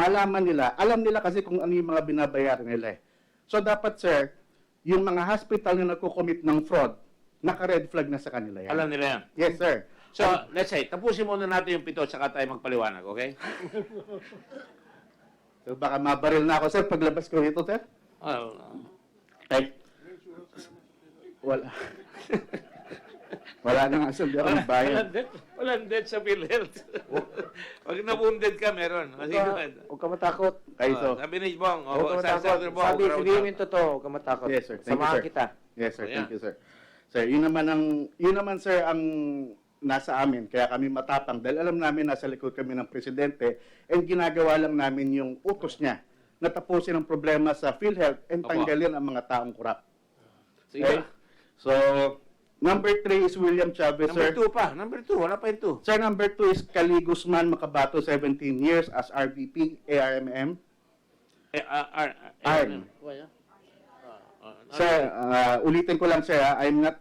malaman nila, alam nila kasi kung ano yung mga binabayaran nila eh. So dapat sir, yung mga hospital na nagko-commit ng fraud, naka-red flag na sa kanila yan. Alam nila yan. Yes sir. So, let's say, tapusin muna natin yung 7 saka tayo magpaliwanag, okay? So baka mabaril na ako sir paglabas ko dito sir. Okay. Wala. Wala na nga sir, di ako nagbayad. Walang debt sa PhilHEALTH. Pag na-wounded ka, meron. Huwag ka matakot. Okay, so, Sabi ni Bong, Huwag ka matakot. Sabihin yung totoo, huwag ka matakot. yes sir, thank you Samahan sir. kita. Yes sir, Ayan. thank you sir. Sir, yun naman sir ang nasa amin, kaya kami matapang dahil alam namin nasa likod kami ng presidente and ginagawa lang namin yung utos niya na tapusin ang problema sa PhilHEALTH and Opo. tanggalin ang mga taong kurap. Sige. Okay? So, number 3 is William Chavez, Number sir. 2 pa. Number 2. Wala pa yung 2. Sir, number 2 is Kali Guzman Makabato, 17 years as RVP, ARMM. ARM. Sir, ulitin ko lang sir,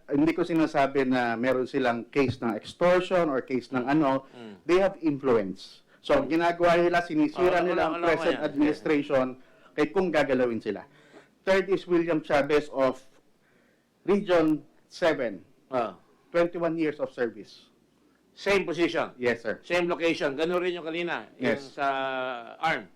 hindi ko sinasabi na meron silang case ng extortion or case ng ano. They have influence. So, ginagawa nila, sinisira nila ang present administration kay kung gagalawin sila. Third is William Chavez of Region 7. 21 years of service. Same position. Yes, sir. Same location. Ganun rin yung kanina. Yung Yes. sa ARM.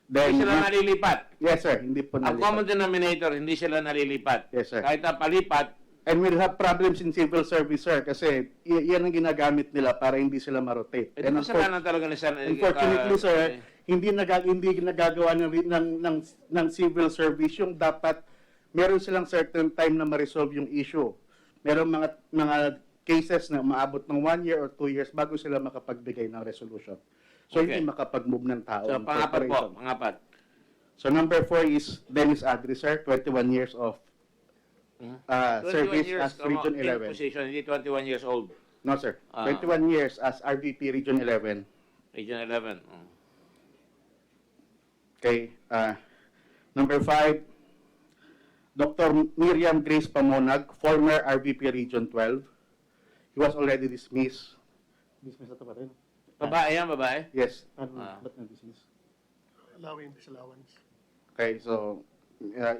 Then, Hindi sila nalilipat. yes, sir. Hindi po Ang nalipat. common denominator, hindi sila nalilipat. Yes, sir. Kahit na palipat, And we'll have problems in civil service, sir, kasi yan ang ginagamit nila para hindi sila marotate. ito kasalanan talaga ni San... Unfortunately, sir, hindi nagagawa ng civil service yung dapat meron silang certain time na ma-resolve yung issue. Meron mga cases na maabot ng 1 year or 2 years bago sila makapagbigay ng resolution. So, Okay. hindi makapag-move ng tao. So, ng pangapat po. corporation. Pangapat. So, number 4 is Dennis Adri, sir, 21 years of 21 service years, as Region in 11. position, hindi 21 years old. No, sir. Ah. 21 years as RVP Region 11. Region 11. Okay. Number 5, Dr. Miriam Grace Pamonag, former RVP Region 12. He was already dismissed. Dismissed na ito pa rin? Babae yan, babae? Yes. Ah. Ba't na-dismiss? Allowing disallowance. Okay, so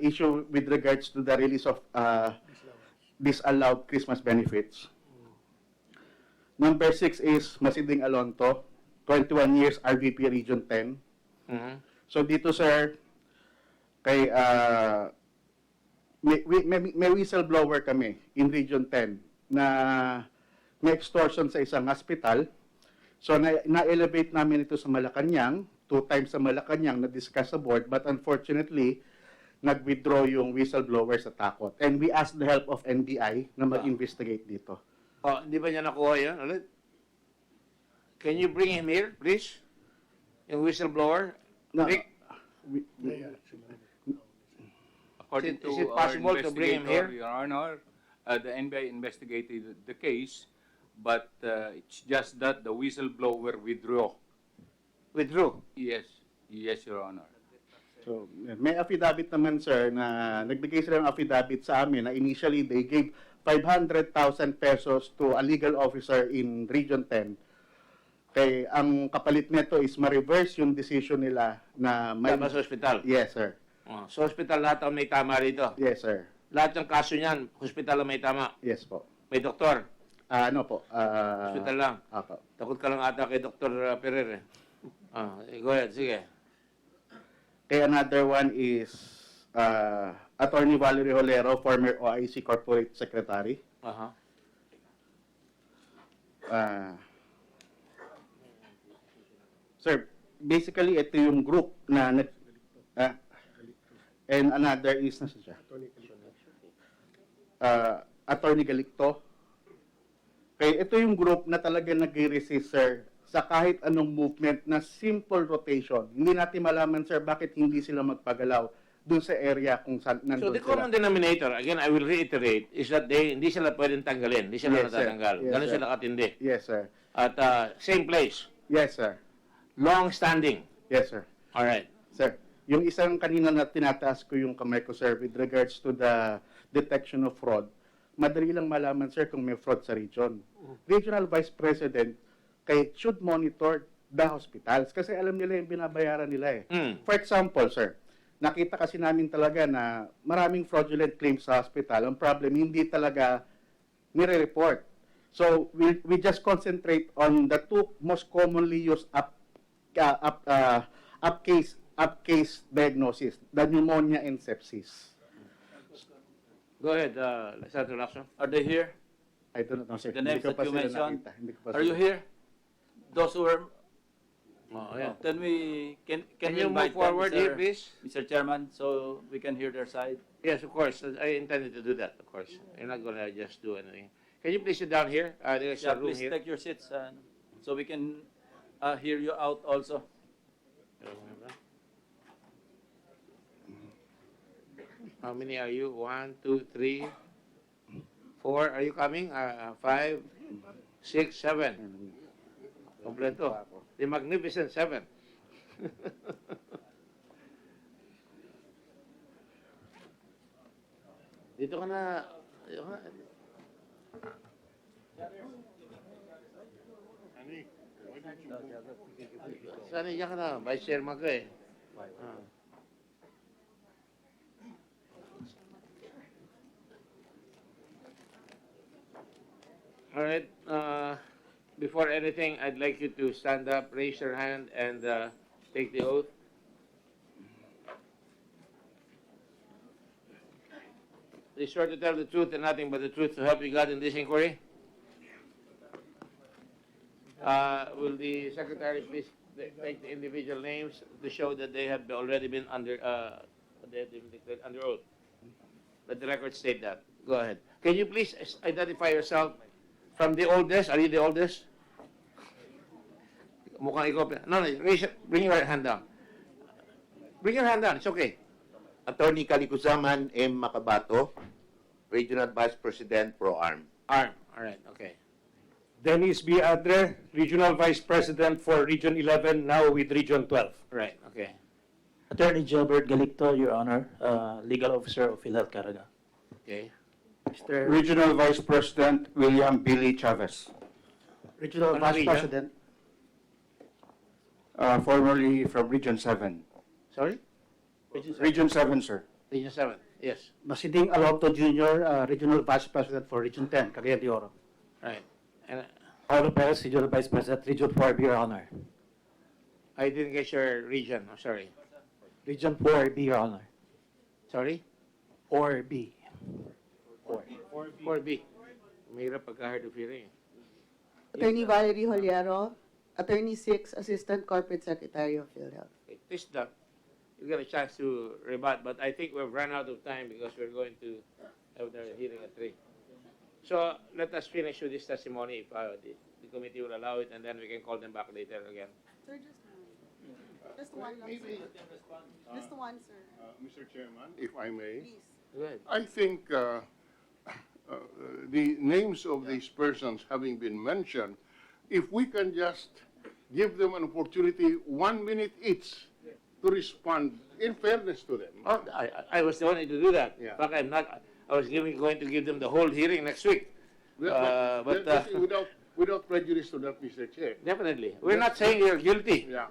issue with regards to the release of disallowed Christmas benefits. Number 6 is Masiding Alonto, 21 years RVP Region 10. So dito sir, kay may whistleblower kami in Region 10 na may extortion sa isang hospital. So na-elevate namin ito sa Malacanang, 2 times sa Malacanang na-discuss sa board, but unfortunately, nag-withdraw yung whistleblower sa takot. And we asked the help of NBI na mag-investigate dito. Oh, hindi ba niya nakuha yan? Ulit? Can you bring him here, please? Yung whistleblower? No, Rick, According to Is it our possible to bring him investigator, here? Your Honor, the NBI investigated the case, but it's just that the whistleblower withdrew. withdrew. Yes, yes, Your Honor. So, may affidavit naman, sir, na nagbigay sila ng affidavit sa amin na initially they gave 500,000 pesos to a legal officer in Region 10. Kaya ang kapalit nito is ma-reverse yung decision nila na may... Tama sa hospital. Yes, sir. Oh, sa hospital lahat ang may tama rito. Yes, sir. Lahat ng kaso niyan, hospital ang may tama. Yes po. May doktor. Ano po? Hospital lang. Apo. Takot ka lang ata kay Dr. Pereira. Go ahead, sige. Okay, another one is Attorney Valerie Holero, former OIC Corporate Secretary. Sir, basically ito yung group na and another is nasa siya? Attorney Galicto. Okay, ito yung group na talaga nag-resist, sir, sa kahit anong movement na simple rotation. Hindi natin malaman, sir, bakit hindi sila magpagalaw dun sa area kung saan So nandun the sila. common denominator, again, I will reiterate, is that hindi sila pwedeng tanggalin. Hindi sila Yes, sir. natatanggal. Yes, Ganun sir. sila katindi. Yes, sir. At same place. Yes, sir. Long standing. Yes, sir. Alright. Sir, yung isang kanina na tinataas ko yung kamay ko, sir, with regards to the detection of fraud, madali lang malaman, sir, kung may fraud sa region. Regional Vice President should monitor the hospitals kasi alam nila yung binabayaran nila eh. Mm. For example, sir, nakita kasi namin talaga na maraming fraudulent claims sa hospital. Ang problem, hindi talaga nire-report. So, we just concentrate on the two most commonly used up case diagnosis, the pneumonia and sepsis. Go ahead, Senator Lacson. Are they here? I don't know, sir. The Hindi names ko that pa you sila mentioned, nakita. Hindi ko pa Are you sila- here? Those who were, Oh, yeah. then we, can Can we you move invite them, forward here, Mr. please? Mr. Chairman, so we can hear their side? Yes, of course. I intended to do that, of course. You're not gonna just do anything. Can you please sit down here? There's Yeah, a room please here. take your seats, so we can hear you out also. How many are you? 1, 2, 3, 4. Are you coming? 5, 6, 7. Kompleto. The Magnificent 7. Dito ka na. Dito ka na. Saan niya ka na? Vice Chairman ka eh. Ah. All right. Before anything, I'd like you to stand up, raise your hand, and take the oath. Be sure to tell the truth and nothing but the truth to help you God in this inquiry. Will the secretary please take the individual names to show that they have already been under declared under oath? Let the record state that. Go ahead. Can you please identify yourself from the oldest? Are you the oldest? Mukhang ikaw. No, bring your hand down. Bring your hand down. It's okay. Attorney Kalikuzaman M. Makabato, Regional Vice President Pro-Arm. Arm. All right. Okay. Dennis B. Adre, Regional Vice President for Region 11, now with Region 12. Right. Okay. Attorney Gilbert Galicto, Your Honor, Legal Officer of PhilHEALTH Caraga. Okay. Mr. Regional Vice President William Billy Chavez, Regional Ano Vice region? President, formerly from Region 7. Sorry. Region 7, sir. Region 7. Yes. Masiding Alonto Jr., Regional Vice President for Region 10, Cagayan de Oro. Right. And Paulo Perez, Regional Vice President, Region 4B, Your Honor. I didn't get your region. I'm sorry. Region 4B, Your Honor. Sorry. 4B. 4B. Mahirap pagka-hard of hearing. Attorney Valerie Holiero, Attorney 6, Assistant Corporate Secretary of PhilHEALTH. Okay. This done. You get a chance to rebut, but I think we've run out of time because we're going to have the hearing at 3. So let us finish with this testimony if the committee will allow it, and then we can call them back later again. Sir, just one lang, sir. Just one, sir. Mr. Chairman, if I may, Please. Go ahead. I think the names of these persons having been mentioned, if we can just give them an opportunity, 1 minute each, to respond in fairness to them. Oh, I was the one to do that. Yeah. In fact, I was going to give them the whole hearing next week. Without prejudice to that, Mr. Chair. Definitely. We're not saying you're guilty. Yeah.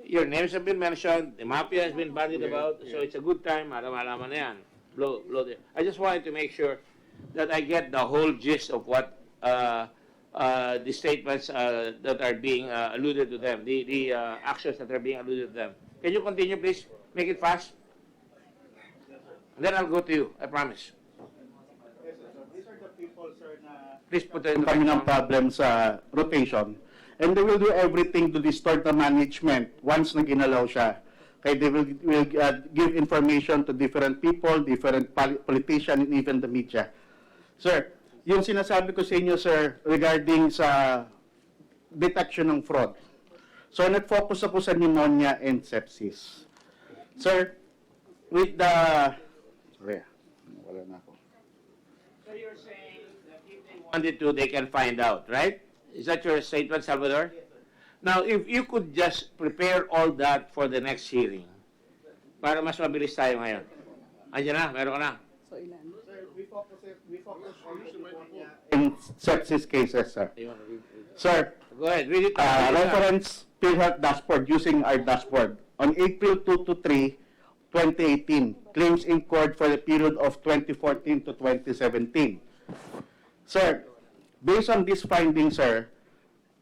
Your names have been mentioned, the mafia has been bandied Yeah, about, so it's a good time, malaman na yan. Blow I just wanted to make sure that I get the whole gist of what the statements that are being alluded to them, the actions that are being alluded to them. Can you continue, please? Make it fast. And then I'll go to you, I promise. These are the people, sir, na Please put it in the kami ng microphone. problem sa rotation. And they will do everything to distort the management once na ginalaw siya. Okay, they will give information to different people, different politicians, and even the media. Sir, yung sinasabi ko sa inyo, sir, regarding sa detection ng fraud. So, nag-focus ako sa pneumonia and sepsis. Sir, with the... Sorry, wala na ako. So you're saying that if they wanted to, they can find out, right? Is that your statement, Salvador? Now, if you could just prepare all that for the next hearing, para mas mabilis tayo ngayon. Andiyan na, meron ka na. So, ilan? We focus on in sepsis cases, sir. You wanna read? Sir, Go ahead, read it. Read it out. reference PhilHEALTH dashboard using our dashboard. On April 2 to 3, 2018, claims incurred for the period of 2014 to 2017. Sir, based on this finding, sir,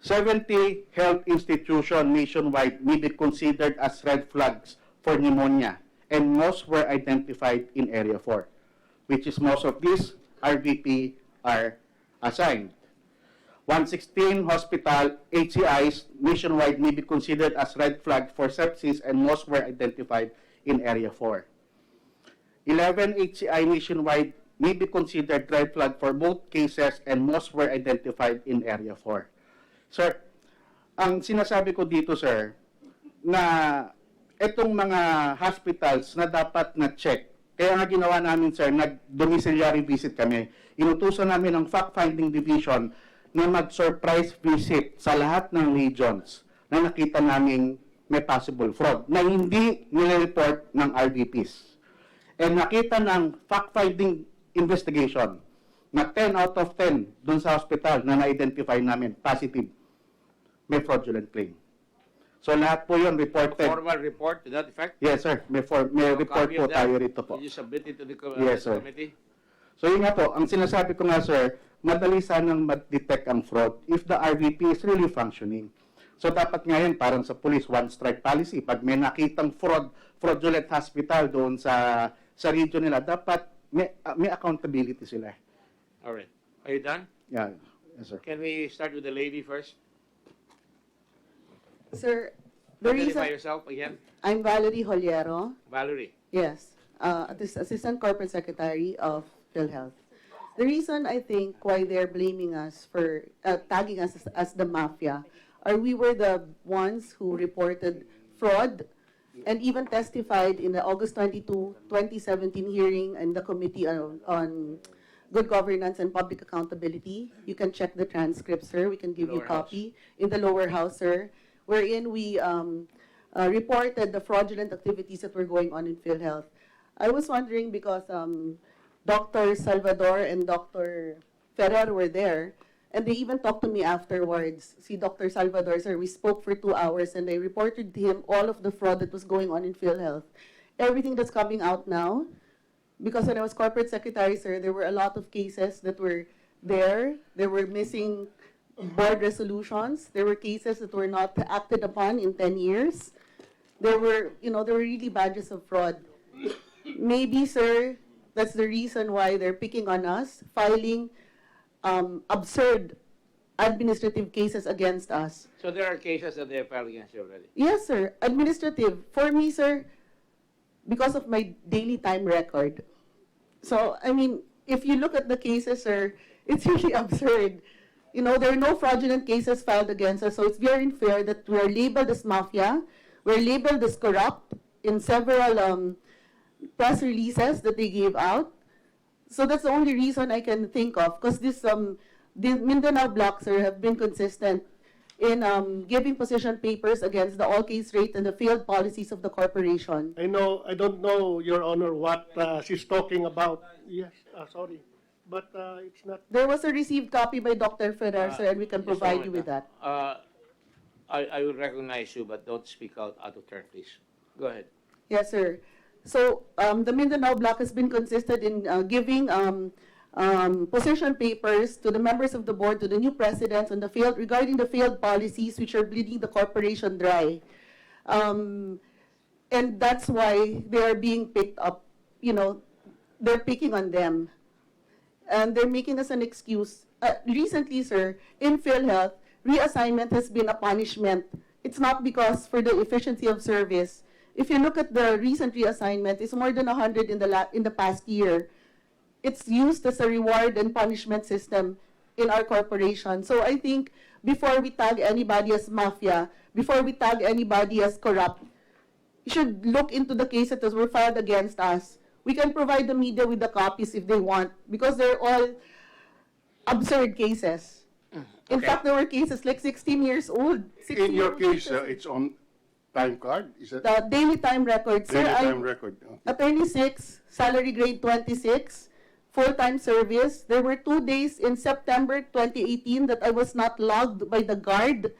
70 health institutions nationwide may be considered as red flags for pneumonia, and most were identified in Area 4, which is most of these RVP are assigned. 116 hospital HCIs nationwide may be considered as red flag for sepsis, and most were identified in Area 4. 11 HCI nationwide may be considered red flag for both cases, and most were identified in Area 4. Sir, ang sinasabi ko dito, sir, na itong mga hospitals na dapat na-check, kaya nga ginawa namin, sir, nag-domiciliary visit kami. Inutusan namin ang fact-finding division na mag-surprise visit sa lahat ng regions na nakita namin may possible fraud na hindi nire-report ng RVPs. And nakita ng fact-finding investigation na 10 out of 10 dun sa hospital na na-identify namin positive, may fraudulent claim. So lahat po yun reported. Formal report to that effect? Yes, sir. May report Copy po of that? tayo rito po. Did you submit it to the Yes, sir. committee? So yun nga po, ang sinasabi ko nga, sir, madali sanang mag-detect ang fraud if the RVP is really functioning. So dapat ngayon, parang sa police, one strike policy. Pag may nakitang fraudulent hospital doon sa region nila, dapat may accountability sila. All right. Are you done? Yeah. Yes, sir. Can we start with the lady first? Sir, the Identify reason, yourself again. I'm Valerie Holiero. Valerie. Yes, Assistant Corporate Secretary of PhilHEALTH. The reason I think why they're blaming us for tagging us as the mafia are we were the ones who reported fraud and even testified in the August 22, 2017 hearing in the Committee on Good Governance and Public Accountability. You can check the transcript, sir. We can give you a Lower copy in the lower house, sir, wherein we reported the fraudulent activities that were going on in PhilHEALTH. I was wondering because Dr. Salvador and Dr. Ferrer were there, and they even talked to me afterwards. See, Dr. Salvador, sir, we spoke for 2 hours, and I reported to him all of the fraud that was going on in PhilHEALth. Everything that's coming out now, because when I was corporate secretary, sir, there were a lot of cases that were there. There were missing board resolutions. There were cases that were not acted upon in 10 years. There were really badges of fraud. Maybe, sir, that's the reason why they're picking on us, filing absurd administrative cases against us. So there are cases that they have filed against you already? Yes, sir. Administrative. For me, sir, because of my daily time record. So, I mean, if you look at the cases, sir, it's really absurd. There are no fraudulent cases filed against us, so it's very unfair that we're labeled as mafia, we're labeled as corrupt in several press releases that they gave out. So that's the only reason I can think of, because the Mindanao Bloc, sir, have been consistent in giving position papers against the all-case rate and the failed policies of the corporation. I don't know, Your Honor, what she's talking about. Yes, sorry. But it's not. There was a received copy by Dr. Ferrer, sir, and we can Just a provide you moment, with that. I will recognize you, but don't speak out of turn, please. Go ahead. Yes, sir. So the Mindanao Bloc has been consistent in giving position papers to the members of the board, to the new presidents on regarding the failed policies which are bleeding the corporation dry. And that's why they are being picked up. They're picking on them. And they're making us an excuse. Recently, sir, in PhilHEALth, reassignment has been a punishment. It's not because for the efficiency of service. If you look at the recent reassignment, it's more than 100 in the past year. It's used as a reward and punishment system in our corporation. So I think before we tag anybody as mafia, before we tag anybody as corrupt, you should look into the cases that were filed against us. We can provide the media with the copies if they want, because they're all absurd cases. In fact, there were cases like 16 years old. In your case, it's on time card? Is that The daily time record, sir. daily time record? Okay. Attorney 6, salary grade 26, full-time service. There were 2 days in September 2018 that I was not logged by the guard.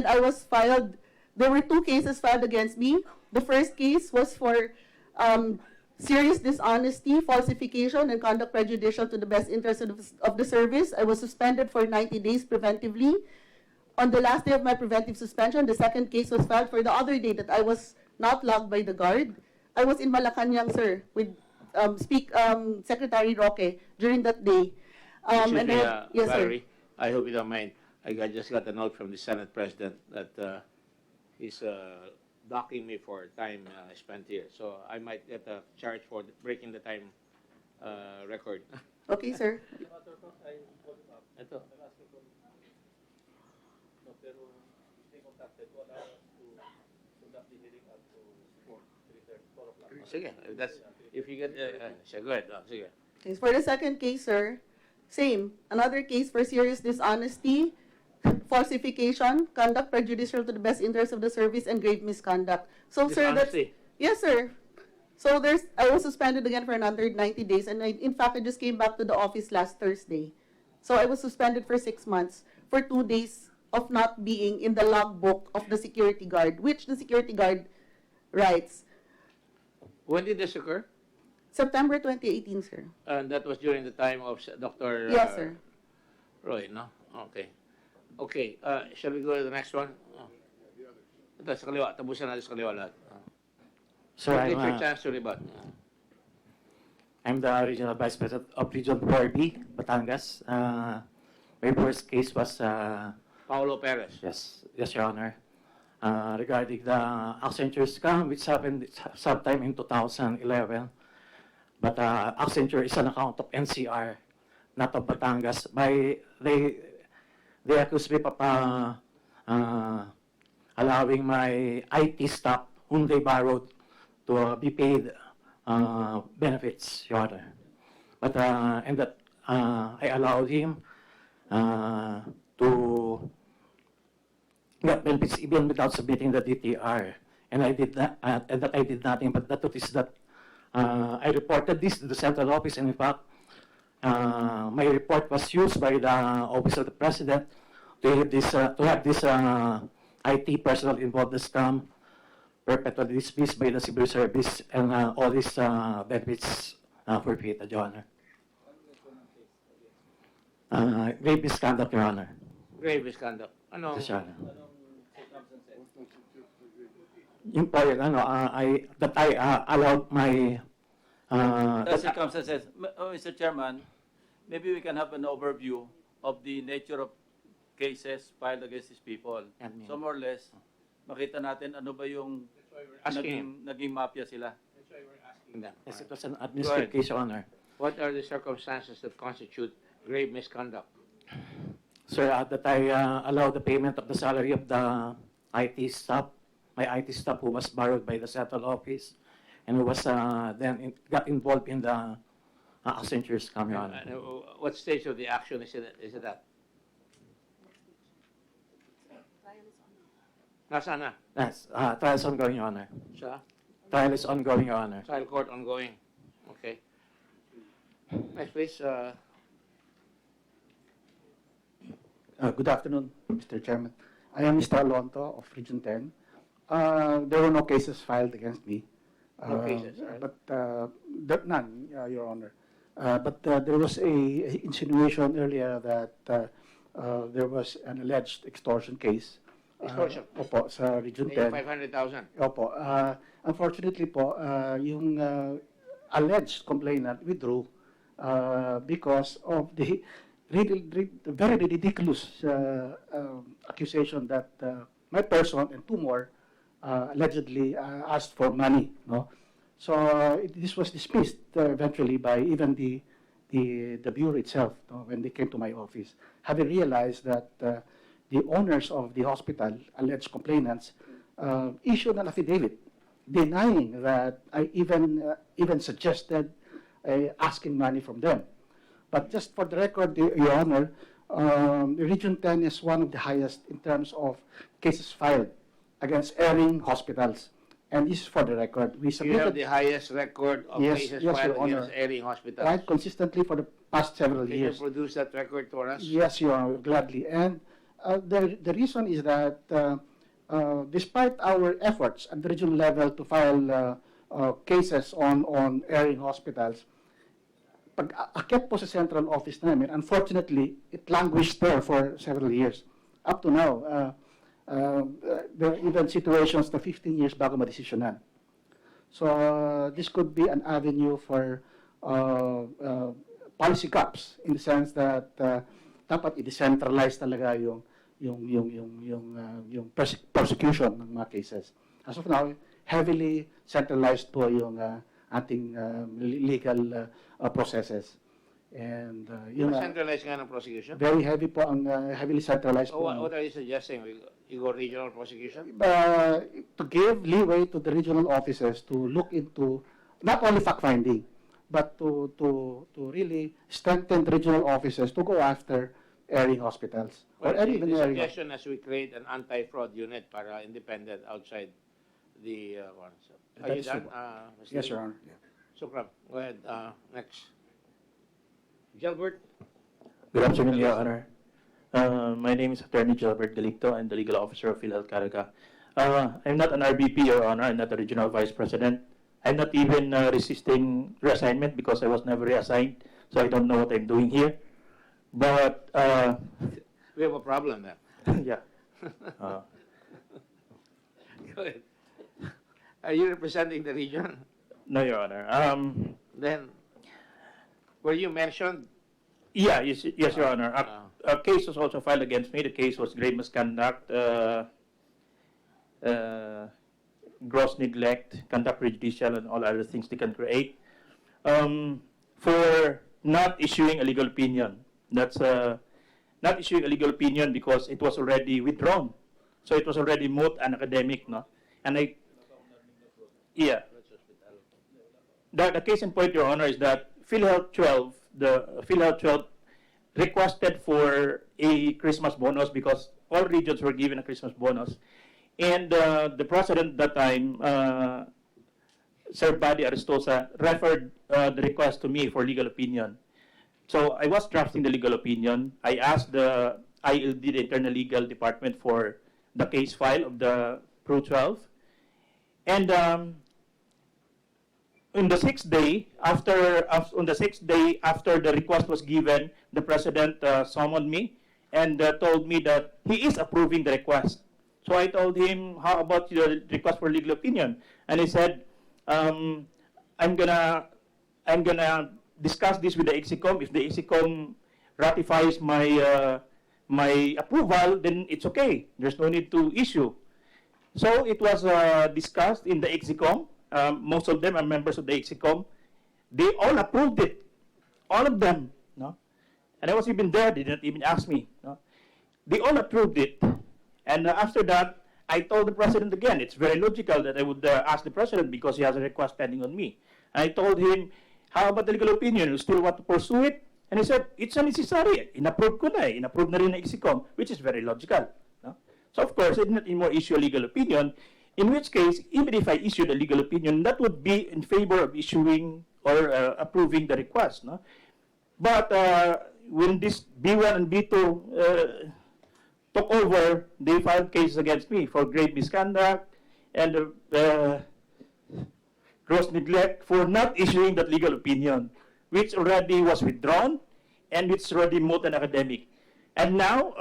and there were 2 cases filed against me. The first case was for serious dishonesty, falsification, and conduct prejudicial to the best interest of the service. I was suspended for 90 days preventively. On the last day of my preventive suspension, the second case was filed for the other day that I was not logged by the guard. I was in Malacanang, sir, with Secretary Roque during that day. Excuse and me, yes, sir. Valerie, I hope you don't mind. Just got a note from the Senate President that he's docking me for time spent here. So I might get a charge for breaking the time record. Okay, sir. Ito. Sige, if you get, sige, go ahead. Sige. Okay, for the second case, sir, same. Another case for serious dishonesty, falsification, conduct prejudicial to the best interest of the service, and grave misconduct. So, sir, Dishonesty. yes, sir. So I was suspended again for another 90 days, and in fact, I just came back to the office last Thursday. So I was suspended for 6 months for 2 days of not being in the logbook of the security guard, which the security guard writes. When did this occur? September 2018, sir. And that was during the time of Dr. Yes, sir. Roy, no? Okay. Okay, shall we go to the next one? Ito, sa kaliwa. Tapusan natin sa kaliwa lahat. Sir, Take your chance to rebut. I'm the Regional Vice President of Region 4B, Batangas. My first case was, Paulo Perez. yes, Your Honor. Regarding the Accenture scam, which happened sometime in 2011. But Accenture is an account of NCR, not of Batangas. They accused me of allowing my IT staff, whom they borrowed, to be paid benefits, Your Honor. But and that I allowed him to get benefits even without submitting the DTR, and I did that, and that I did nothing. But the truth is that I reported this to the central office, and in fact, my report was used by the office of the president to have this IT personnel involved in the scam perpetually dismissed by the civil service, and all these benefits forfeited, Your Honor. Grave misconduct, Your Honor. Grave misconduct. Ano? Yes, Your Honor. Yung po yun, that I allowed my... The circumstances. Mr. Chairman, maybe we can have an overview of the nature of cases filed against these people. So more or less, makita natin ano ba yung naging mafia sila. Yes, it was an administrative case, Your Honor. What are the circumstances that constitute grave misconduct? Sir, that I allowed the payment of the salary of the IT staff, my IT staff who was borrowed by the central office, and who was got involved in the Accenture scam, Your Honor. What stage of the action is it at? Nasaan na? Yes, trial is ongoing, Your Honor. Sa? Trial is ongoing, Your Honor. Trial court ongoing. Okay. Next, please. Good afternoon, Mr. Chairman. I am Mr. Alonto of Region 10. There were no cases filed against me. No cases, right? But none, Your Honor. But there was a insinuation earlier that there was an alleged extortion case. Extortion? Opo, sa Region 10. 500,000. Opo. Unfortunately po, yung alleged complainant withdrew because of the very ridiculous accusation that my person and 2 more allegedly asked for money. No? So this was dismissed eventually by even the bureau itself, no, when they came to my office, having realized that the owners of the hospital, alleged complainants, issued an affidavit denying that I even suggested asking money from them. But just for the record, Your Honor, Region 10 is one of the highest in terms of cases filed against erring hospitals. And this is for the record. We You submitted, have the highest record of cases yes, filed Your Honor. against airing hospitals. right, consistently for the past several Can you years. produce that record for us? Yes, Your Honor, gladly. And the reason is that despite our efforts at the regional level to file cases on erring hospitals, pag akit po sa central office namin, unfortunately, it languished there for several years. Up to now, there are even situations na 15 years bago madesisyonan. So this could be an avenue for policy gaps in the sense that dapat i-decentralize talaga yung prosecution ng mga cases. As of now, heavily centralized po yung ating legal processes. And Centralized nga ng prosecution? very heavy po ang heavily centralized So po. what are you suggesting? You go regional prosecution? To give leeway to the regional offices to look into not only fact-finding, but to really strengthen the regional offices to go after erring hospitals. Well, or even the erring suggestion as we create an anti-fraud unit para independent outside the one. So, are you That's done? true. Mr. Yes, Your Honor. Sukram, go ahead. Next. Gilbert? Good afternoon, Your Honor. My name is Attorney Gilbert Delicto. I'm the legal officer of PhilHEALTH Caraga. I'm not an RBP, Your Honor. I'm not a regional vice president. I'm not even resisting reassignment because I was never reassigned, so I don't know what I'm doing here. But We have a problem then. yeah. Go ahead. Are you representing the region? No, Your Honor. Then, were you mentioned? Yeah, yes, Your Honor. A case was also filed against me. The case was grave misconduct, gross neglect, conduct prejudicial, and all other things they can create, for not issuing a legal opinion. That's not issuing a legal opinion because it was already withdrawn. So it was already moot and academic, no? And yeah. The case in point, Your Honor, is that PhilHEALTH 12, the PhilHEALTH 12 requested for a Christmas bonus because all regions were given a Christmas bonus. And the president at that time, Sir Buddy Aristosa, referred the request to me for legal opinion. So I was drafting the legal opinion. I asked the ILD, the Internal Legal Department, for the case file of the Pro 12. And on the sixth day after the request was given, the president summoned me and told me that he is approving the request. So I told him, how about your request for legal opinion? And he said, I'm gonna discuss this with the EXICOM. If the EXICOM ratifies my my approval, then it's okay. There's no need to issue. So it was discussed in the EXICOM. Most of them are members of the EXICOM. They all approved it, all of them. No, and I was even there. They didn't even ask me. No, they all approved it. And after that, I told the president again. It's very logical that I would ask the president because he has a request pending on me. And I told him, how about the legal opinion? You still want to pursue it? And he said, it's unnecessary. In-approve ko na. In-approve na rin ng EXICOM, which is very logical. No? So of course, I did not anymore issue a legal opinion, in which case, even if I issued a legal opinion, that would be in favor of issuing or approving the request. No? But when this B1 and B2 took over, they filed cases against me for grave misconduct and gross neglect for not issuing that legal opinion, which already was withdrawn and which already moot and academic. And now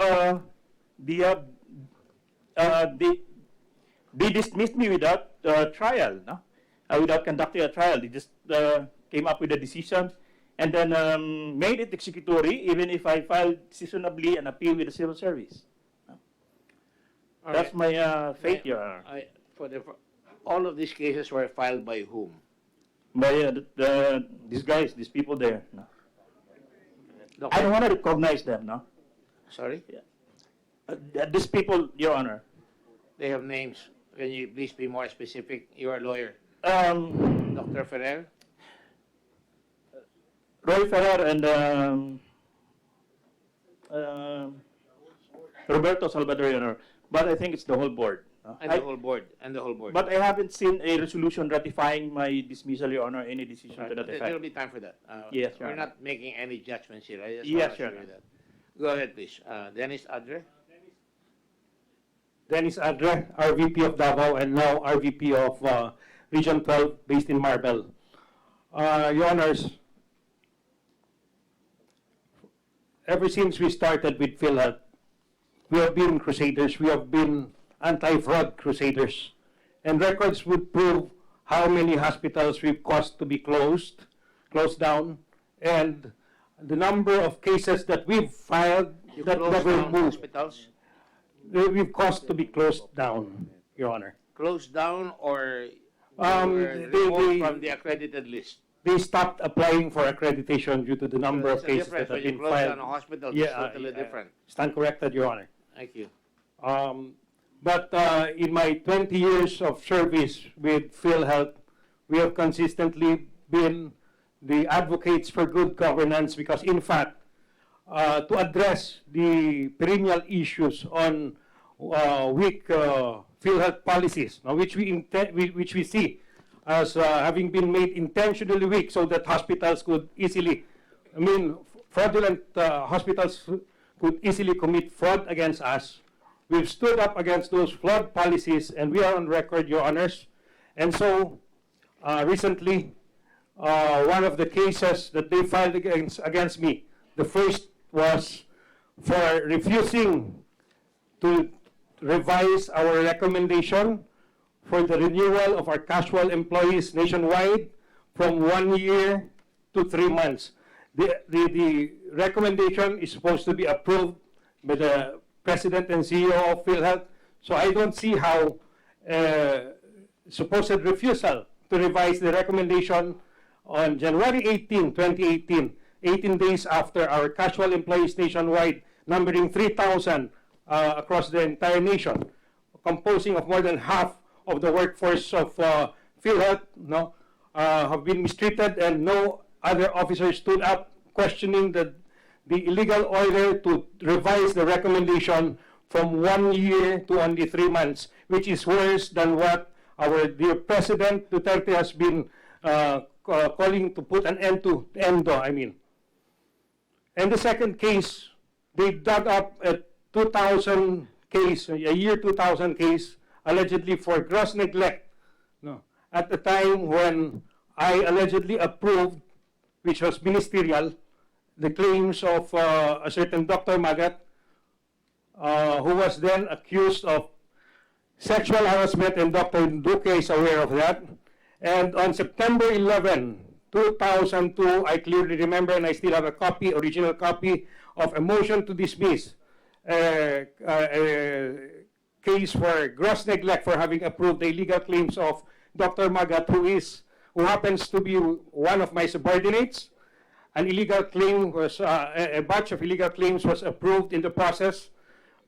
they dismissed me without trial, no? Without conducting a trial. They just came up with a decision and then made it executory, even if I filed seasonably an appeal with the civil service. No? That's my fate, Your Honor. All of these cases were filed by whom? By these guys, these people there. No? I don't want to recognize them, no? Sorry? These people, Your Honor. They have names. Can you please be more specific? You are a lawyer. Dr. Ferrer? Roy Ferrer and Roberto Salvador, Your Honor. But I think it's the whole board. And the whole board. And the whole board. But I haven't seen a resolution ratifying my dismissal, Your Honor, any decision to that There effect. will be time for that. Yes, Your We're Honor. not making any judgments here. I just Yes, want to Your assure you Honor. that. Go ahead, please. Dennis Adre? Dennis Adre, RVP of Davao, and now RVP of Region 12, based in Marbel. Your Honors, ever since we started with PhilHEALTH, we have been crusaders. We have been anti-fraud crusaders. And records would prove how many hospitals we've caused to be closed down, and the number of cases that we've filed that never moved. Hospitals? We've caused to be closed down, Your Honor. Closed down or They- removed from the accredited list? They stopped applying for accreditation due to the number of cases that have When you been close filed. down a hospital, it's Yeah, totally different. Stand corrected, Your Honor. Thank you. But in my 20 years of service with PhilHEALTH, we have consistently been the advocates for good governance because, in fact, to address the perennial issues on weak PhilHEALTH policies, which we see as having been made intentionally weak so that hospitals could easily, fraudulent hospitals could easily commit fraud against us. We've stood up against those flawed policies, and we are on record, Your Honors. And so, recently, one of the cases that they filed against me, the first was for refusing to revise our recommendation for the renewal of our casual employees nationwide from 1 year to 3 months. The recommendation is supposed to be approved by the President and CEO of PhilHEALTH, so I don't see how supposed refusal to revise the recommendation on January 18, 2018, 18 days after our casual employees nationwide, numbering 3,000 across the entire nation, composing of more than half of the workforce of PhilHEALTH, have been mistreated, and no other officer stood up questioning the illegal order to revise the recommendation from 1 year to only 3 months, which is worse than what our dear President Duterte has been calling to put an end to, ENDO, And the second case, they dug up a 2000 case, a year 2000 case, allegedly for gross neglect, at the time when I allegedly approved, which was ministerial, the claims of a certain Dr. Magat, who was then accused of sexual harassment, and Dr. Duque is aware of that. And on September 11, 2002, I clearly remember, and I still have a copy, original copy, of a motion to dismiss a case for gross neglect for having approved the illegal claims of Dr. Magat, who happens to be one of my subordinates. An illegal claim was, a batch of illegal claims was approved in the process,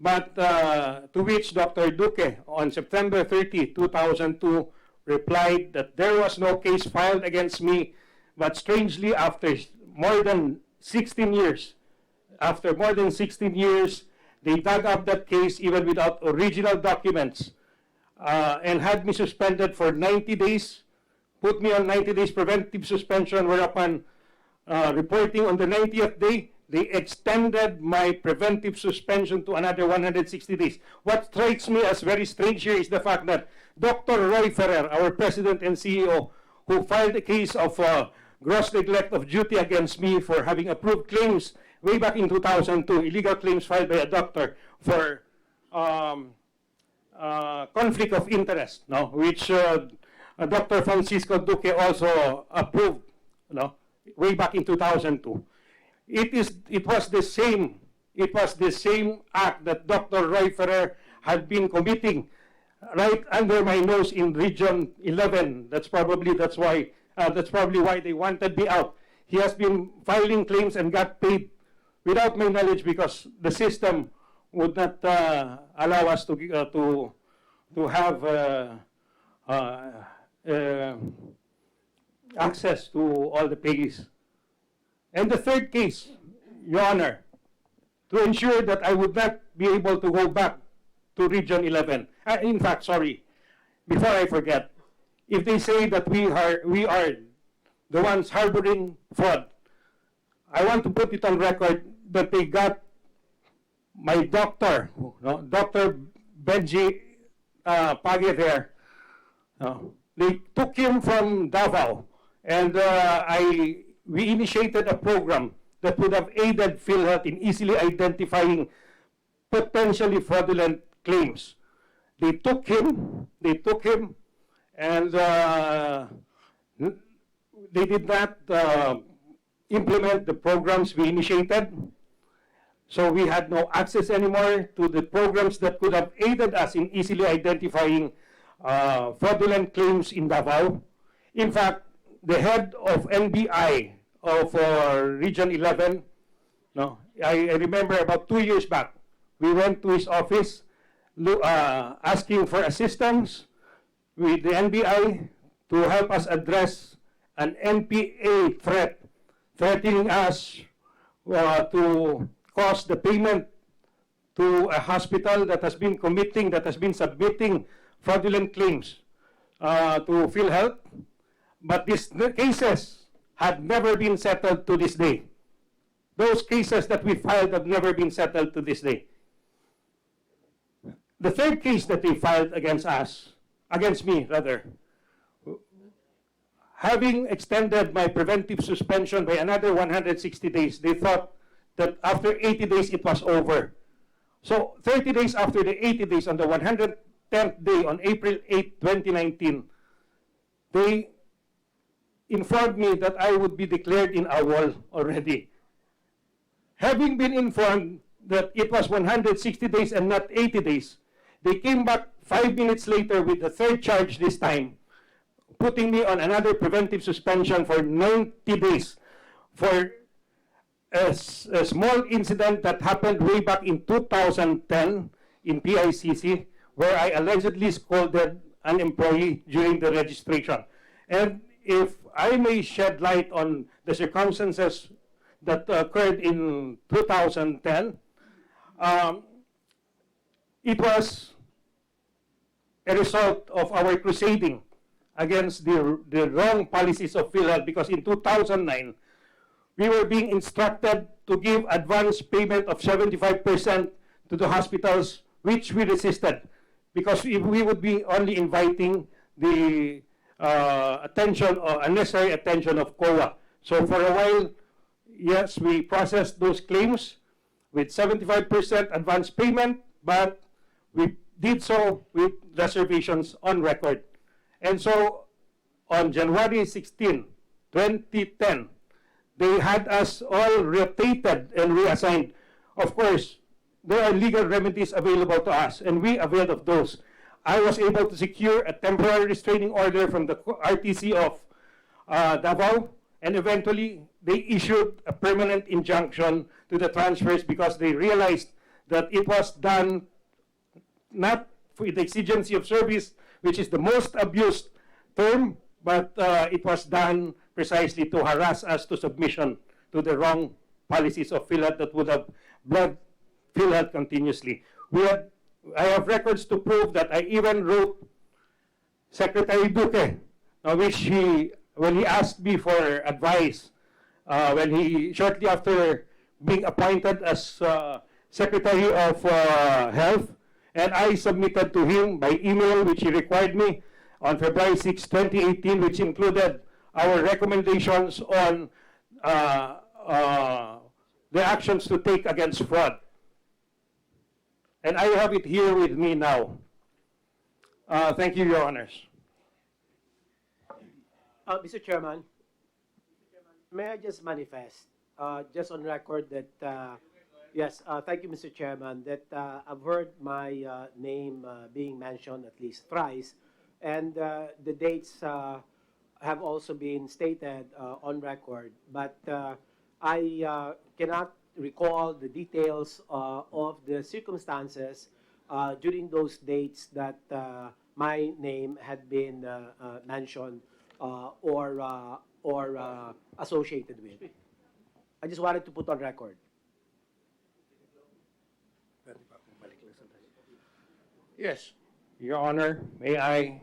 but to which Dr. Duque on September 30, 2002 replied that there was no case filed against me, but strangely after more than 16 years, they dug up that case even without original documents and had me suspended for 90 days, put me on 90 days preventive suspension, whereupon reporting on the 90th day, they extended my preventive suspension to another 160 days. What strikes me as very strange here is the fact that Dr. Roy Ferrer, our President and CEO, who filed a case of gross neglect of duty against me for having approved claims way back in 2002, illegal claims filed by a doctor for conflict of interest, which Dr. Francisco Duque also approved, way back in 2002. It was the same act that Dr. Roy Ferrer had been committing right under my nose in Region 11. That's probably why they wanted me out. He has been filing claims and got paid without my knowledge because the system would not allow us to have access to all the payees. And the third case, Your Honor, to ensure that I would not be able to go back to Region 11. In fact, sorry, before I forget, if they say that we are the ones harboring fraud, I want to put it on record that they got my doctor, Dr. Benji Page there. They took him from Davao, and we initiated a program that would have aided PhilHEALTH in easily identifying potentially fraudulent claims. They took him, and they did not implement the programs we initiated. So we had no access anymore to the programs that could have aided us in easily identifying fraudulent claims in Davao. In fact, the head of NBI of Region 11, I remember about 2 years back, we went to his office asking for assistance with the NBI to help us address an NPA threat, threatening us to cause the payment to a hospital that has been submitting fraudulent claims to PhilHEALTH. But these cases had never been settled to this day. Those cases that we filed have never been settled to this day. The third case that they filed against me, having extended my preventive suspension by another 160 days, they thought that after 80 days it was over. So 30 days after the 80 days, on the 110th day, on April 8, 2019, they informed me that I would be declared in AWOL already. Having been informed that it was 160 days and not 80 days, they came back 5 minutes later with the third charge this time, putting me on another preventive suspension for 90 days for a small incident that happened way back in 2010 in PICC, where I allegedly scolded an employee during the registration. And if I may shed light on the circumstances that occurred in 2010, it was a result of our crusading against the wrong policies of PhilHEALTH, because in 2009, we were being instructed to give advance payment of 75% to the hospitals, which we resisted, because we would be only inviting the attention or unnecessary attention of COA. So for a while, yes, we processed those claims with 75% advance payment, but we did so with reservations on record. And so on January 16, 2010, they had us all rotated and reassigned. Of course, there are legal remedies available to us, and we availed of those. I was able to secure a temporary restraining order from the RTC of Davao, and eventually they issued a permanent injunction to the transfers because they realized that it was done not for the exigency of service, which is the most abused term, but it was done precisely to harass us to submission to the wrong policies of PhilHEALTH that would have bled PhilHEALTH continuously. I have records to prove that I even wrote Secretary Duque, which when he asked me for advice, shortly after being appointed as Secretary of Health, and I submitted to him by email, which he required me, on February 6, 2018, which included our recommendations on the actions to take against fraud. And I have it here with me now. Thank you, Your Honors. Mr. Chairman, may I just manifest, just on record that, yes, thank you, Mr. Chairman, that I've heard my name being mentioned at least thrice, and the dates have also been stated on record, but I cannot recall the details of the circumstances during those dates that my name had been mentioned or associated with. I just wanted to put on record. Yes. Your Honor, may I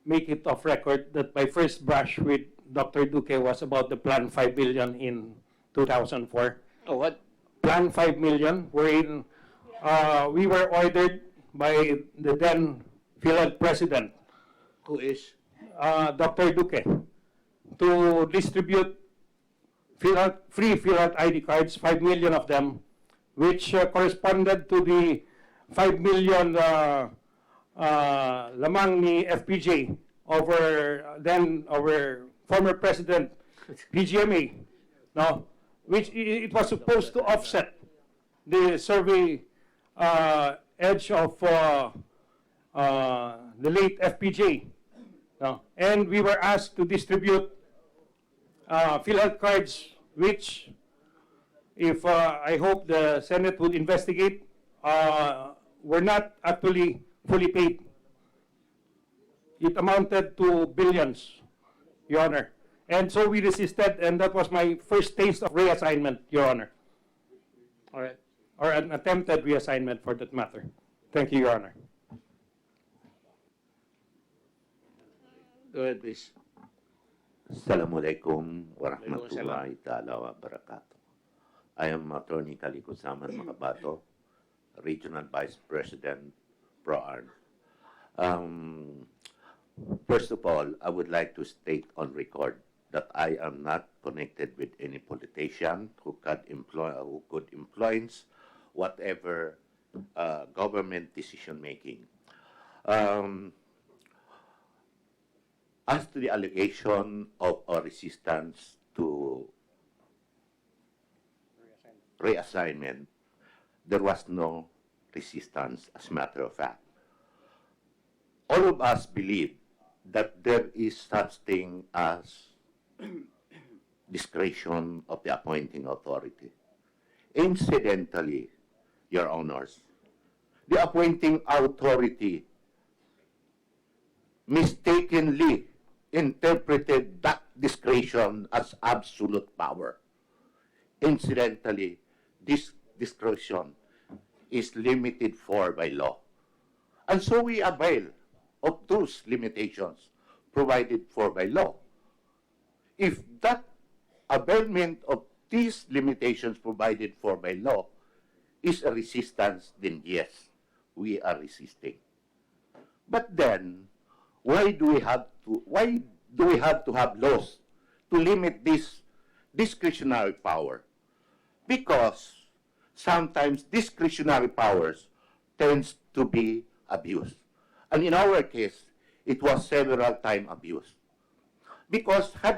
make it off record that my first brush with Dr. Duque was about the Plan 5 billion in 2004. Oh, what? Plan 5 million, wherein we were ordered by the then PhilHEALTH president, Who is? Dr. Duque, to distribute free PhilHEALTH ID cards, 5 million of them, which corresponded to the 5 million lamang ni FPJ over former President PGMA, no, which it was supposed to offset the survey edge of the late FPJ. No? And we were asked to distribute PhilHEALTH cards, which, if I hope the Senate would investigate, were not actually fully paid. It amounted to billions, Your Honor. And so we resisted, and that was my first taste of reassignment, Your Honor. All right. Or an attempted reassignment, for that matter. Thank you, Your Honor. Go ahead, please. Assalamualaikum warahmatullahi ta'ala wabarakatuh. I am Attorney Kalikusaman Makabato, Regional Vice President, ProArm. First of all, I would like to state on record that I am not connected with any politician who could influence whatever government decision making. As to the allegation of a resistance to reassignment, there was no resistance, as a matter of fact. All of us believe that there is such thing as discretion of the appointing authority. Incidentally, Your Honors, the appointing authority mistakenly interpreted that discretion as absolute power. Incidentally, this discretion is limited for by law. And so we avail of those limitations provided for by law. If that availment of these limitations provided for by law is a resistance, then yes, we are resisting. But then, why do we have to have laws to limit this discretionary power? Because sometimes discretionary powers tends to be abused. And in our case, it was several times abused. Because had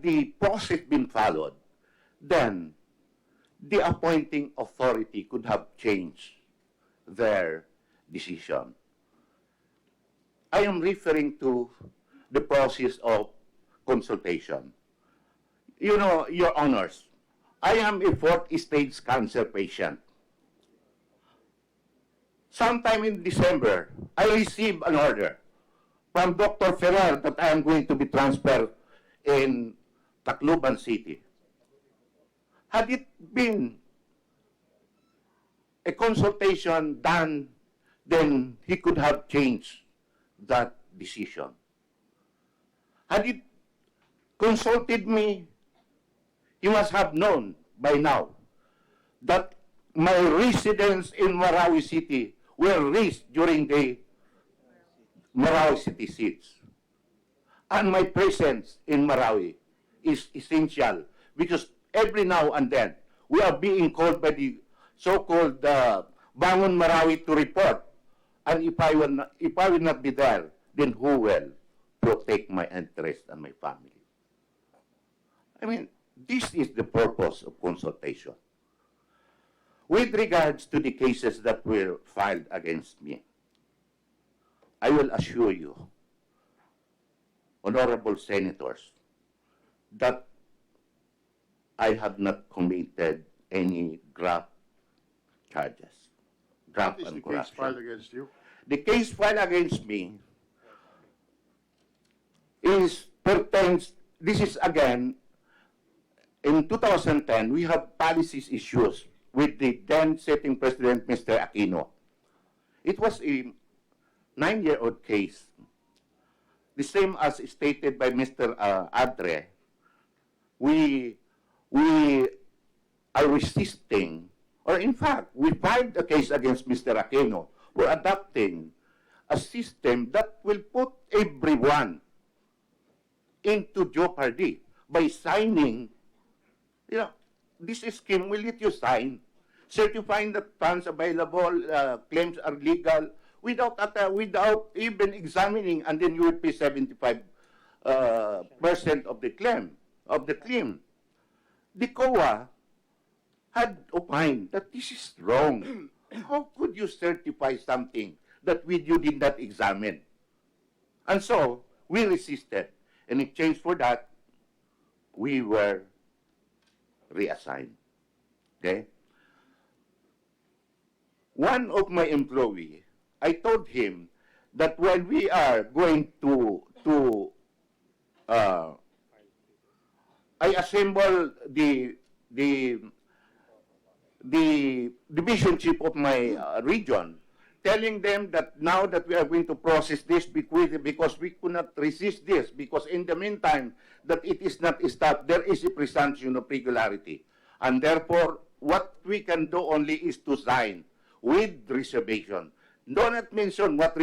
the process been followed, then the appointing authority could have changed their decision. I am referring to the process of consultation. You know, Your Honors, I am a fourth-stage cancer patient. Sometime in December, I received an order from Dr. Ferrer that I am going to be transferred in Tacloban City. Had it been a consultation done, then he could have changed that decision. Had it consulted me, he must have known by now that my residence in Marawi City were raised during the Marawi City siege. And my presence in Marawi is essential because every now and then we are being called by the so-called Bangon Marawi to report. And if I will not be there, then who will protect my interest and my family? I mean, this is the purpose of consultation. With regards to the cases that were filed against me, I will assure you, honorable senators, that I have not committed any graft charges. What is the case filed against you? The case filed against me pertains, this is again, in 2010, we have policies issues with the then sitting President, Mr. Aquino. It was a 9-year-old case. The same as stated by Mr. Adre, we are resisting, or in fact, we filed a case against Mr. Aquino for adopting a system that will put everyone into jeopardy by signing, this scheme will let you sign, certifying that funds available, claims are legal, without even examining, and then you will pay 75% of the claim. The COA had opined that this is wrong. How could you certify something that you did not examine? And so, we resisted. In exchange for that, we were reassigned. Okay? One of my employees, I told him that when we are going to I assemble the division chief of my region, telling them that now that we are going to process this because we could not resist this, because in the meantime that it is not stopped, there is a presumption of regularity. And therefore, what we can do only is to sign with reservation. Do not mention what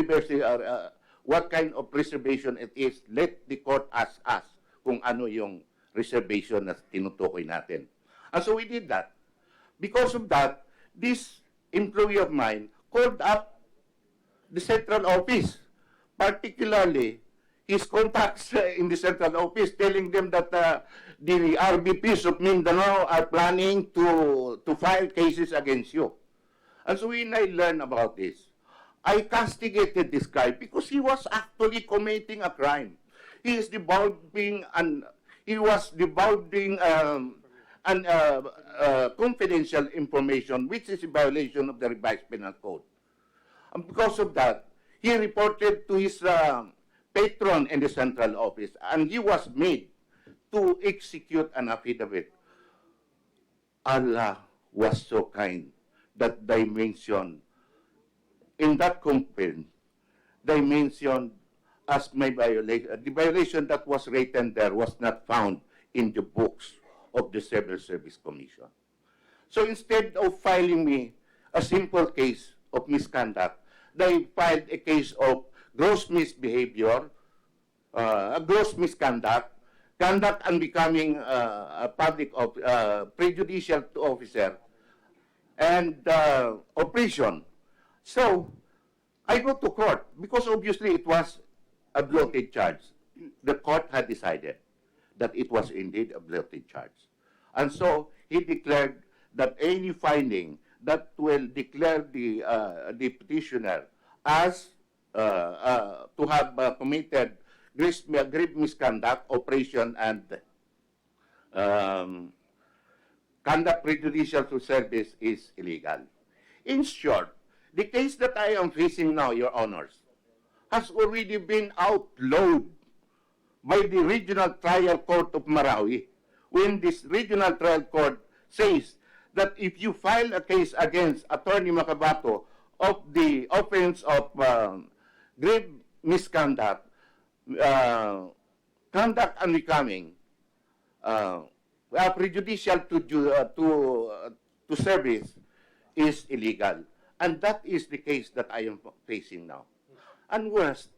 kind of reservation it is. Let the court ask us kung ano yung reservation na tinutukoy natin. And so we did that. Because of that, this employee of mine called up the central office, particularly his contacts in the central office, telling them that the RBPs of Mindanao are planning to file cases against you. And so when I learned about this, I castigated this guy because he was actually committing a crime. He was divulging confidential information, which is a violation of the revised penal code. And because of that, he reported to his patron in the central office, and he was made to execute an affidavit. Allah was so kind that they mentioned in that complaint, they mentioned as my violation, the violation that was written there was not found in the books of the Civil Service Commission. So instead of filing me a simple case of misconduct, they filed a case of gross misbehavior, gross misconduct, conduct unbecoming a public prejudicial to officer, and oppression. So I go to court because obviously it was a bloated charge. The court had decided that it was indeed a bloated charge. And so he declared that any finding that will declare the petitioner as to have committed grave misconduct, oppression, and conduct prejudicial to service is illegal. In short, the case that I am facing now, Your Honors, has already been outlawed by the Regional Trial Court of Marawi, when this Regional Trial Court says that if you file a case against Attorney Macabato of the offense of grave misconduct, conduct unbecoming, prejudicial to service, is illegal. And that is the case that I am facing now. And worst,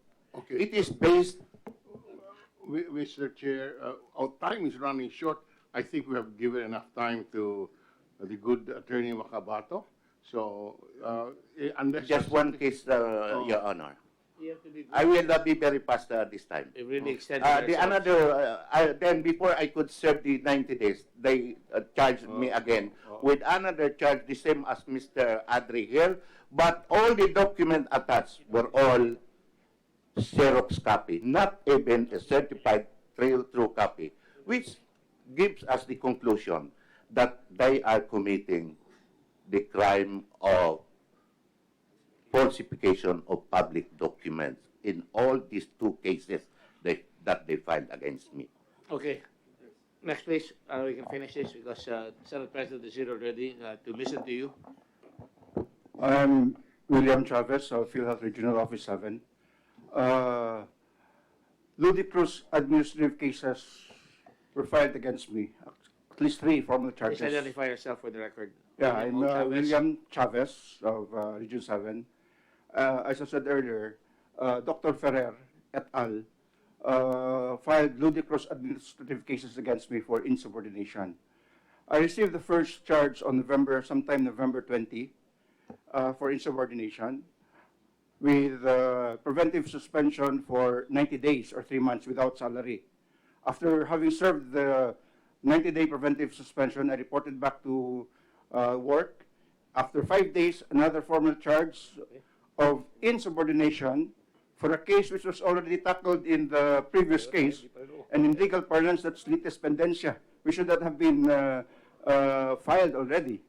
it is based... Mr. Chair, our time is running short. I think we have given enough time to the good Attorney Macabato. So, unless... Just one case, Your Honor. I will be very fast this time. It really extended then before I could serve the 90 days, they charged me again with another charge, the same as Mr. Adri here, but all the documents attached were all Xerox copy, not even a certified true copy, which gives us the conclusion that they are committing the crime of falsification of public documents in all these two cases that they filed against me. Okay. Next, please. We can finish this because Senate President is here already to listen to you. I'm William Chavez of PhilHEALTH Regional Office 7. Ludicrous administrative cases were filed against me. at least 3 formal Please charges. identify yourself for the record. Yeah, I'm William O. Chavez. William Chavez of Region 7. As I said earlier, Dr. Ferrer et al. Filed ludicrous administrative cases against me for insubordination. I received the first charge on sometime November 20, for insubordination, with preventive suspension for 90 days or 3 months without salary. After having served the 90-day preventive suspension, I reported back to work. After 5 days, another formal charge of insubordination for a case which was already tackled in the previous case, and in legal parlance, that's litis pendentia. We should not have been filed already.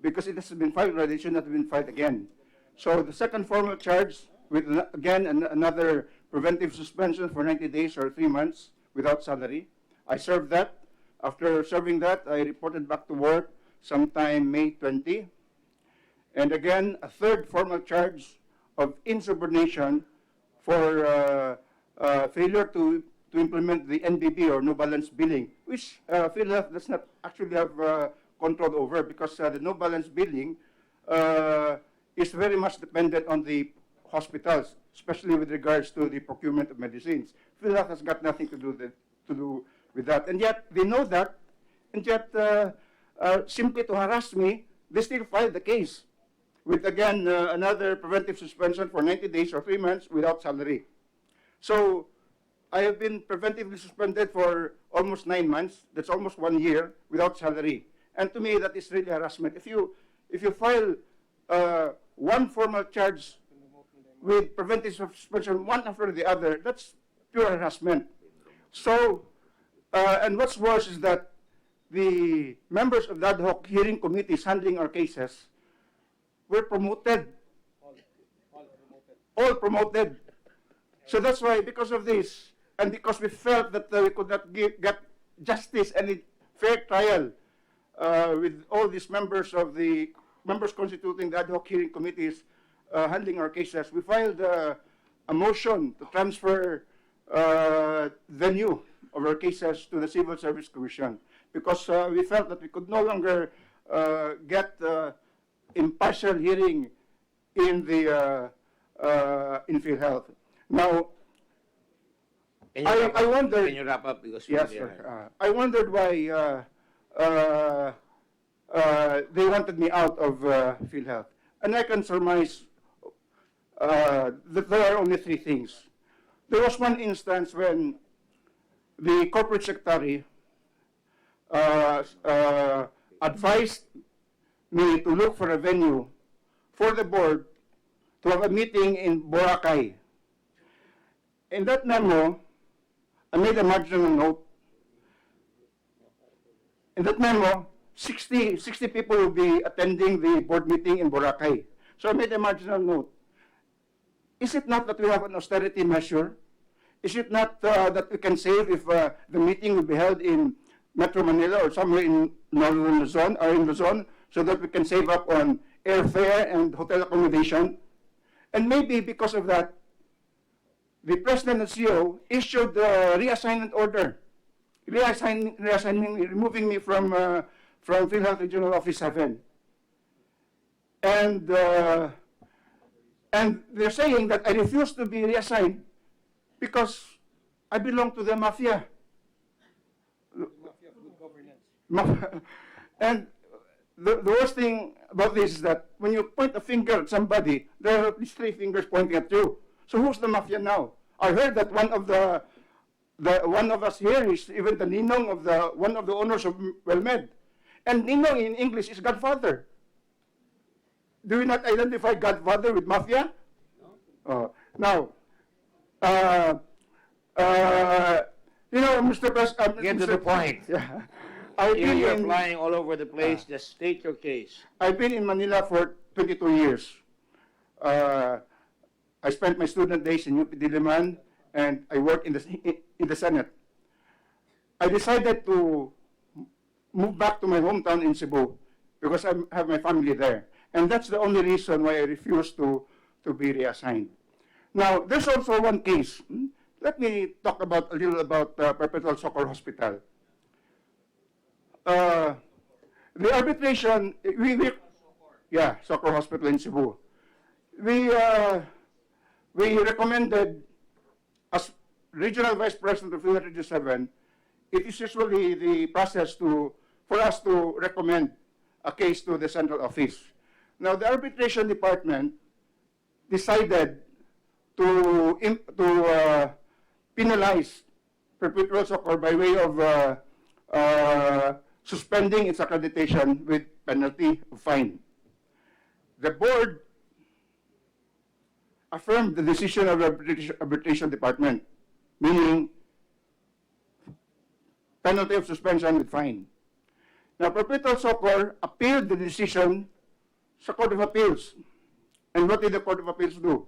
Because it has been filed already, it should not have been filed again. So the second formal charge, with again another preventive suspension for 90 days or 3 months without salary. I served that. After serving that, I reported back to work sometime May 20. And again, a third formal charge of insubordination for failure to implement the NBB, or no balance billing, which PhilHEALTH does not actually have control over, because the no balance billing is very much dependent on the hospitals, especially with regards to the procurement of medicines. PhilHEALTH has got nothing to do with that. And yet, they know that, and yet, simply to harass me, they still filed the case with, again, another preventive suspension for 90 days or 3 months without salary. So, I have been preventively suspended for almost 9 months. That's almost 1 year without salary. And to me, that is really harassment. If you file one formal charge with preventive suspension, one after the other, that's pure harassment. So, and what's worse is that the members of the ad hoc hearing committees handling our cases were promoted. All promoted. So that's why, because of this, and because we felt that we could not get justice and a fair trial with all these members constituting the ad hoc hearing committees handling our cases, we filed a motion to transfer venue of our cases to the Civil Service Commission, because we felt that we could no longer get impartial hearing in the in PhilHEALTH. Now, I wondered. Can you wrap up, because yes, sir. I wondered why they wanted me out of PhilHEALTH, and I can surmise that there are only 3 things. There was one instance when the corporate secretary advised me to look for a venue for the board to have a meeting in Boracay. In that memo, I made a marginal note. In that memo, 60 people will be attending the board meeting in Boracay. So I made a marginal note. Is it not that we have an austerity measure? Is it not that we can save if the meeting will be held in Metro Manila or somewhere in Northern Luzon or in Luzon, so that we can save up on airfare and hotel accommodation? And maybe because of that, the President and CEO issued a reassignment order, removing me from PhilHEALTH Regional Office 7. And they're saying that I refuse to be reassigned because I belong to the mafia. Mafia of good governance. And the worst thing about this is that when you point a finger at somebody, there are at least 3 fingers pointing at you. So who's the mafia now? I heard that one of us here is even the ninong of one of the owners of WellMed. And ninong in English is Godfather. Do we not identify Godfather with mafia? No. Now, Mr. President, Get to the point. Yeah. You're flying all over the place. Just state your case. I've been in Manila for 22 years. I spent my student days in UP Diliman, and I worked in the Senate. I decided to move back to my hometown in Cebu because I have my family there. And that's the only reason why I refused to be reassigned. Now, there's also one case. Let me talk a little about Perpetual Soccer Hospital. the arbitration, yeah, Soccer Hospital in Cebu. We recommended, as Regional Vice President of PhilHEALTH Region 7, it is usually the process for us to recommend a case to the central office. Now, the arbitration department decided to penalize Perpetual Soccer by way of suspending its accreditation with penalty of fine. The board affirmed the decision of the arbitration department, meaning penalty of suspension with fine. Now, Perpetual Soccer appealed the decision sa Court of Appeals. And what did the Court of Appeals do?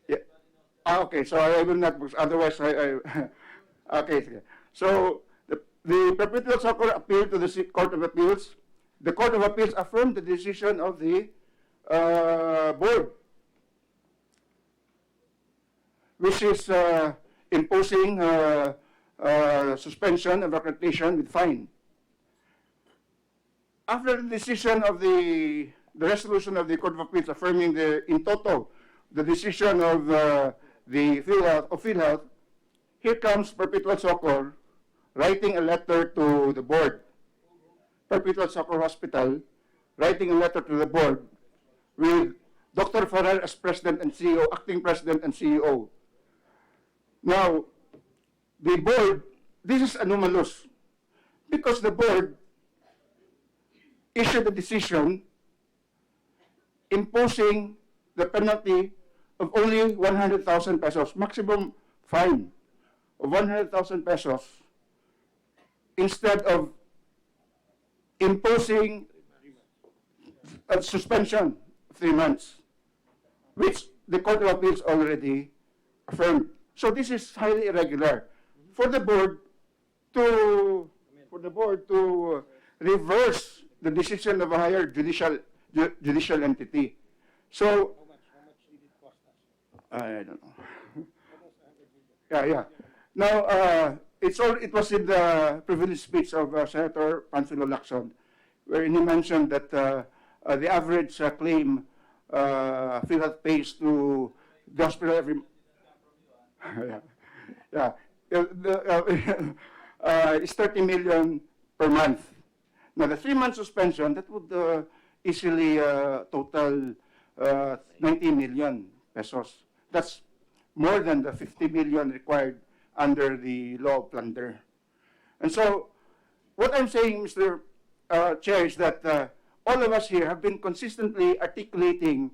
Yeah. Okay, so I will not, otherwise okay. So, the Perpetual Soccer appealed to the Court of Appeals. The Court of Appeals affirmed the decision of the board, which is imposing suspension of accreditation with fine. After the decision of the resolution of the Court of Appeals affirming in toto the decision of the PhilHEALTH, here comes Perpetual Soccer writing a letter to the board. Perpetual Soccer Hospital writing a letter to the board with Dr. Ferrer as president and CEO, acting president and CEO. Now, the board, this is anomalous because the board issued a decision imposing the penalty of only 100,000 pesos, maximum fine of 100,000 pesos, instead of imposing a suspension of 3 months, which the Court of Appeals already affirmed. So this is highly irregular. For the board to reverse the decision of a higher judicial entity. So, I don't know. Yeah. Now, it was in the privileged speech of Senator Panfilo Lacson, wherein he mentioned that the average claim PhilHEALTH pays to the hospital every it's 30 million per month. Now, the 3-month suspension, that would easily total 90 million pesos. That's more than the 50 million required under the law of plunder. And so, what I'm saying, Mr. Chair, is that all of us here have been consistently articulating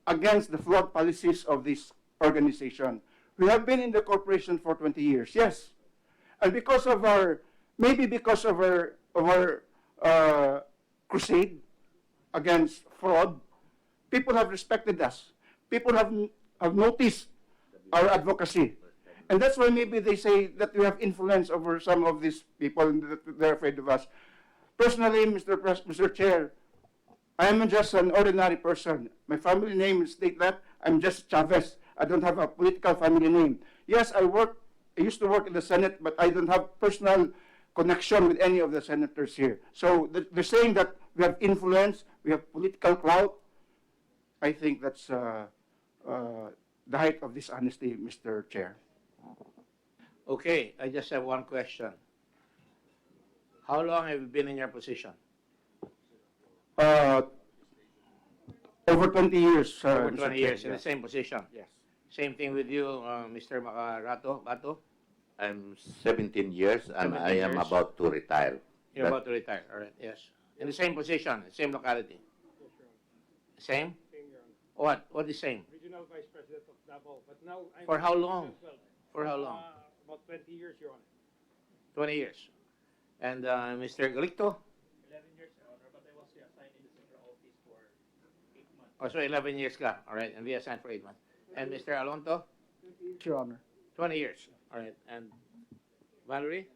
against the flawed policies of this organization. We have been in the corporation for 20 years, yes. And because of maybe because of our crusade against fraud, people have respected us. People have noticed our advocacy. And that's why maybe they say that we have influence over some of these people and that they're afraid of us. Personally, Mr. Chair, I am just an ordinary person. My family name is state that I'm just Chavez. I don't have a political family name. Yes, I used to work in the Senate, but I don't have personal connection with any of the senators here. So they're saying that we have influence, we have political clout. I think that's the height of dishonesty, Mr. Chair. Okay, I just have one question. How long have you been in your position? Over 20 years. Over Mr. 20 years, Chair, in the same position? Yes. Same thing with you, Mr. Bato? I'm 17 years and 17 I am years. about to retire. You're about to retire, all right, yes. In the same position, same locality? Same? What is same? Regional Vice President of Davao, but now I'm... For how long? For how long? About 20 years, Your Honor. 20 years. And Mr. Galicto? 11 years, Your Honor, but I was assigned in the central office for 8 months. Oh, so 11 years ka, all right, and we assigned for 8 months. And Mr. Alonto? Your Honor. 20 years, all right. And Valerie?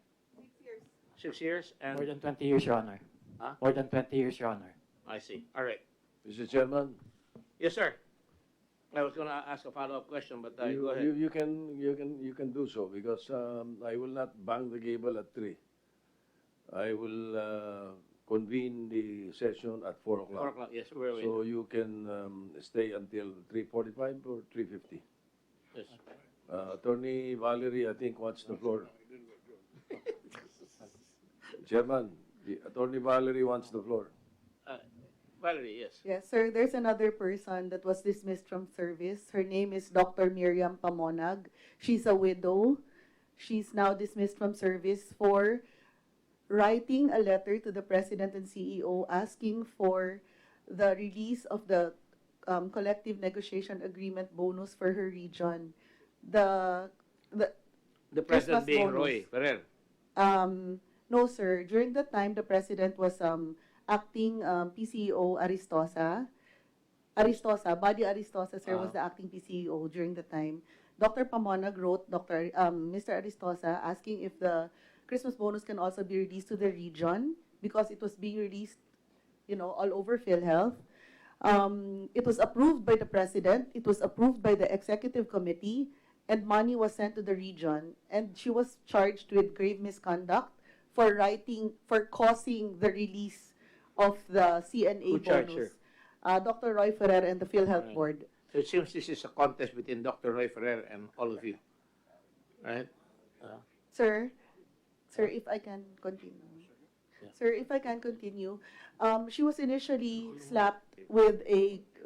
6 years. And More than 20 years, Your Honor. Huh? More than 20 years, Your Honor. I see. All right. Mr. Chairman, Yes, sir. I was going to ask a follow-up question, but go ahead. you can do so because I will not bang the gable at 3. I will convene the session at 4 o'clock. 4 o'clock, yes, we're waiting. So you can stay until 3:45 or 3:50. Yes. Attorney Valerie, I think, wants the floor. Chairman, Attorney Valerie wants the floor. Valerie, yes. Yes, sir. There's another person that was dismissed from service. Her name is Dr. Miriam Pamonag. She's a widow. She's now dismissed from service for writing a letter to the President and CEO asking for the release of the collective negotiation agreement bonus for her region. The President Christmas being bonus. Roy Ferrer. No, sir. During that time, the President was acting PCEO Aristosa. Body Aristosa, sir, was the acting PCEO during the time. Dr. Pamonag wrote Mr. Aristosa asking if the Christmas bonus can also be released to the region because it was being released, all over PhilHEALTH. It was approved by the President. It was approved by the Executive Committee, and money was sent to the region. And she was charged with grave misconduct for causing the release of the CNA Who charged bonus. Dr. Roy Ferrer and the PhilHealth Right. Board. So it seems this is a contest between Dr. Roy Ferrer and all of you, right? Sir, if I can continue. Sir, if I can continue. She was initially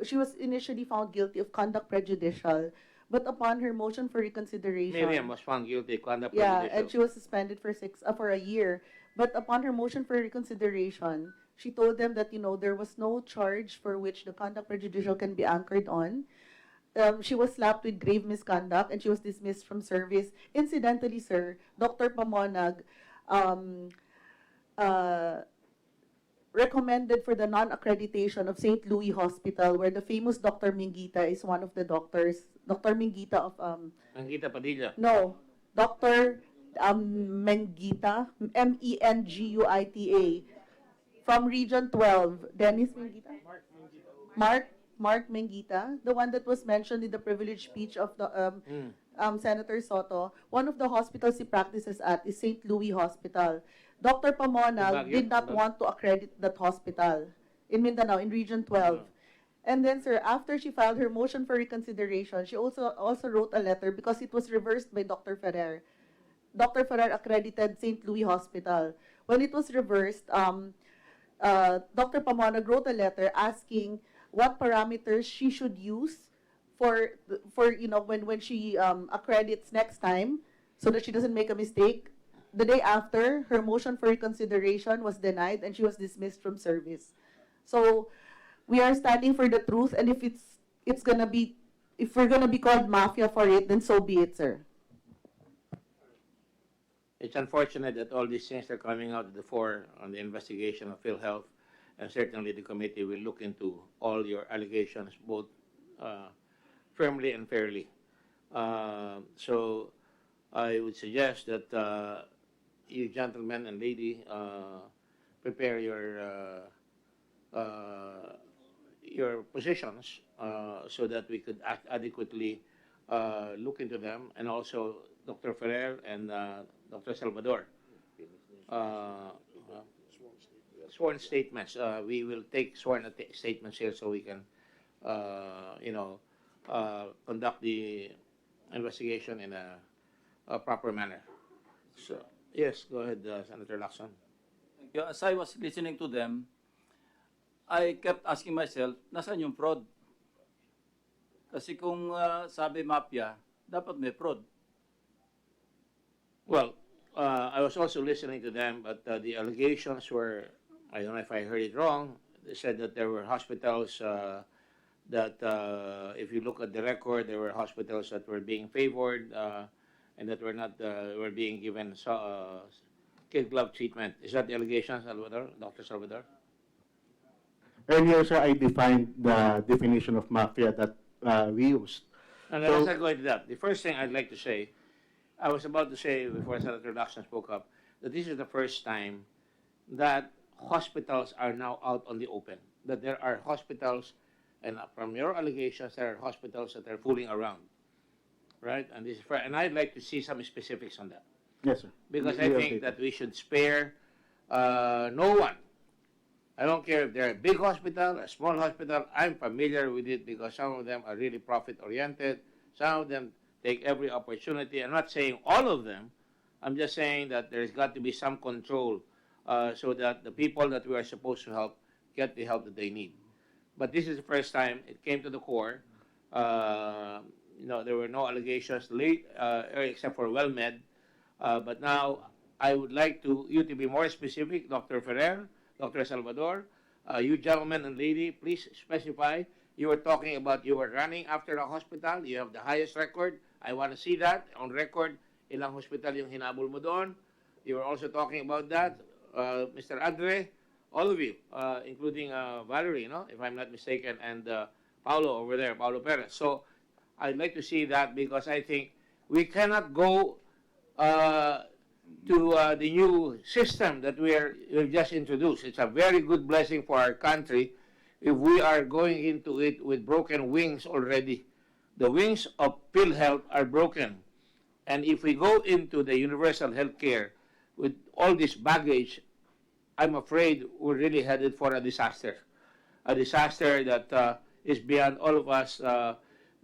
she was initially found guilty of conduct prejudicial, but upon her motion for reconsideration. Miriam was found guilty of conduct Yeah, prejudicial. and she was suspended for a year. But upon her motion for reconsideration, she told them that, there was no charge for which the conduct prejudicial can be anchored on. She was slapped with grave misconduct and she was dismissed from service. Incidentally, sir, Dr. Pamonag recommended for the non-accreditation of St. Louis Hospital, where the famous Dr. Mingita is one of the doctors. Dr. Mingita of... Mangita Padilla. No, Dr. Mengita, Menguita, from Region 12. Dennis Mengita? Mark Mengita, the one that was mentioned in the privileged speech of the Senator Soto. One of the hospitals he practices at is St. Louis Hospital. Dr. Pamonag did not want to accredit that hospital in Mindanao, in Region 12. And then, sir, after she filed her motion for reconsideration, she also wrote a letter because it was reversed by Dr. Ferrer. Dr. Ferrer accredited St. Louis Hospital. When it was reversed, Dr. Pamonag wrote a letter asking what parameters she should use for when she accredits next time, so that she doesn't make a mistake. The day after, her motion for reconsideration was denied and she was dismissed from service. So we are standing for the truth, and if we're gonna be called mafia for it, then so be it, sir. It's unfortunate that all these things are coming out to the fore on the investigation of PhilHealth, and certainly the committee will look into all your allegations, both firmly and fairly. So I would suggest that you gentlemen and lady prepare your positions so that we could adequately look into them, and also Dr. Ferrer and Dr. Salvador. Sworn statements. We will take sworn statements here so we can, conduct the investigation in a proper manner. So, yes, go ahead, Senator Lacson. Thank you. As I was listening to them, I kept asking myself, nasaan yung fraud? Kasi kung sabi mafia, dapat may fraud. Well, I was also listening to them, but the allegations were, I don't know if I heard it wrong, they said that there were hospitals that, if you look at the record, there were hospitals that were being favored and that were not, were being given kid glove treatment. Is that the allegation, Salvador, Dr. Salvador? Earlier, sir, I defined the definition of mafia that we used. And let's not go into that. The first thing I'd like to say, I was about to say before Senator Lacson spoke up, that this is the first time that hospitals are now out on the open. That there are hospitals, and from your allegations, there are hospitals that are fooling around, right? And I'd like to see some specifics on that. Yes, sir. Because I think that we should spare no one, I don't care if they're a big hospital, a small hospital, I'm familiar with it because some of them are really profit-oriented. Some of them take every opportunity. I'm not saying all of them. I'm just saying that there's got to be some control so that the people that we are supposed to help get the help that they need. But this is the first time it came to the core. There were no allegations late, except for WellMed. But now I would like you to be more specific, Dr. Ferrer, Dr. Salvador. You gentlemen and lady, please specify. You were talking about you were running after a hospital. You have the highest record. I want to see that on record. Ilang hospital yung hinabol mo doon. You were also talking about that. Mr. Andre, all of you, including Valerie, if I'm not mistaken, and Paulo over there, Paulo Perez. So I'd like to see that because I think we cannot go to the new system that we've just introduced. It's a very good blessing for our country if we are going into it with broken wings already. The wings of PhilHEALTH are broken. And if we go into the universal health care with all this baggage, I'm afraid we're really headed for a disaster. A disaster that is beyond all of us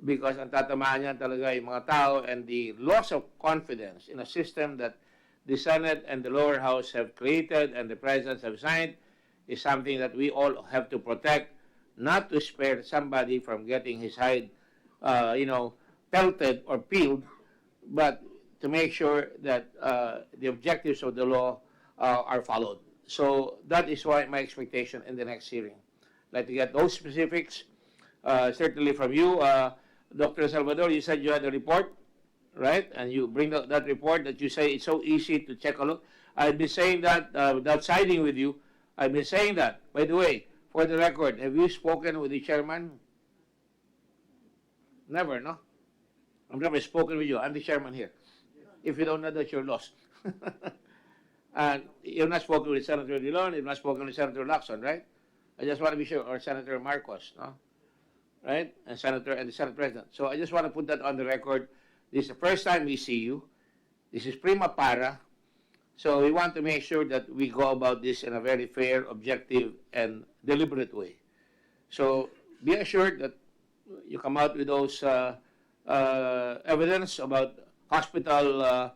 because ang tatamaan niyan talaga yung mga tao, and the loss of confidence in a system that the Senate and the lower house have created and the presidents have signed is something that we all have to protect, not to spare somebody from getting his hide, pelted or peeled, but to make sure that the objectives of the law are followed. So that is why my expectation in the next hearing. I'd like to get those specifics, certainly from you. Dr. Salvador, you said you had a report, right? And you bring that report that you say it's so easy to check a look. I've been saying that without siding with you. I've been saying that. By the way, for the record, have you spoken with the chairman? Never, no? I've never spoken with you. I'm the chairman here. If you don't know that, you're lost. And you've not spoken with Senator Dillon, you've not spoken with Senator Lacson, right? I just want to be sure, or Senator Marcos, no? Right? And the Senate President. So I just want to put that on the record. This is the first time we see you. This is prima para. So we want to make sure that we go about this in a very fair, objective, and deliberate way. So be assured that you come out with those evidence about hospital,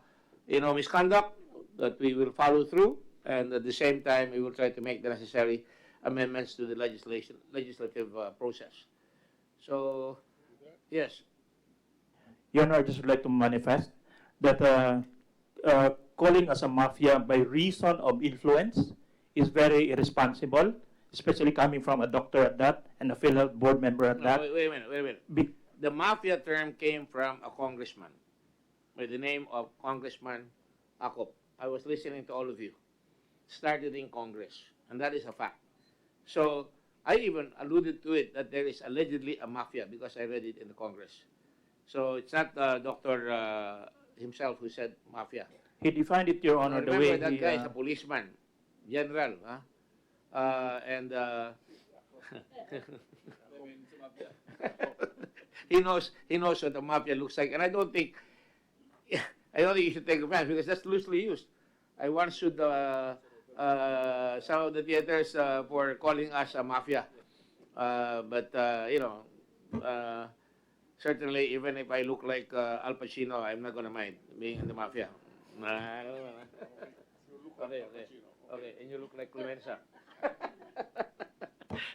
misconduct, that we will follow through, and at the same time, we will try to make the necessary amendments to the legislative process. So, yes. Your Honor, I just would like to manifest that calling us a mafia by reason of influence is very irresponsible, especially coming from a doctor at that and a PhilHEALTH board member at that. Wait a minute. The mafia term came from a congressman by the name of Congressman Acop. I was listening to all of you. Started in Congress, and that is a fact. So I even alluded to it that there is allegedly a mafia because I read it in the Congress. So it's not Doctor himself who said mafia. He defined it, Your Honor, the way remember, that he... guy is a policeman, general, and he knows what a mafia looks like, and I don't think you should take offense because that's loosely used. I once sued some of the theaters for calling us a mafia, but certainly, even if I look like Al Pacino, I'm not gonna mind being in the mafia. Okay, and you look like Clemenza.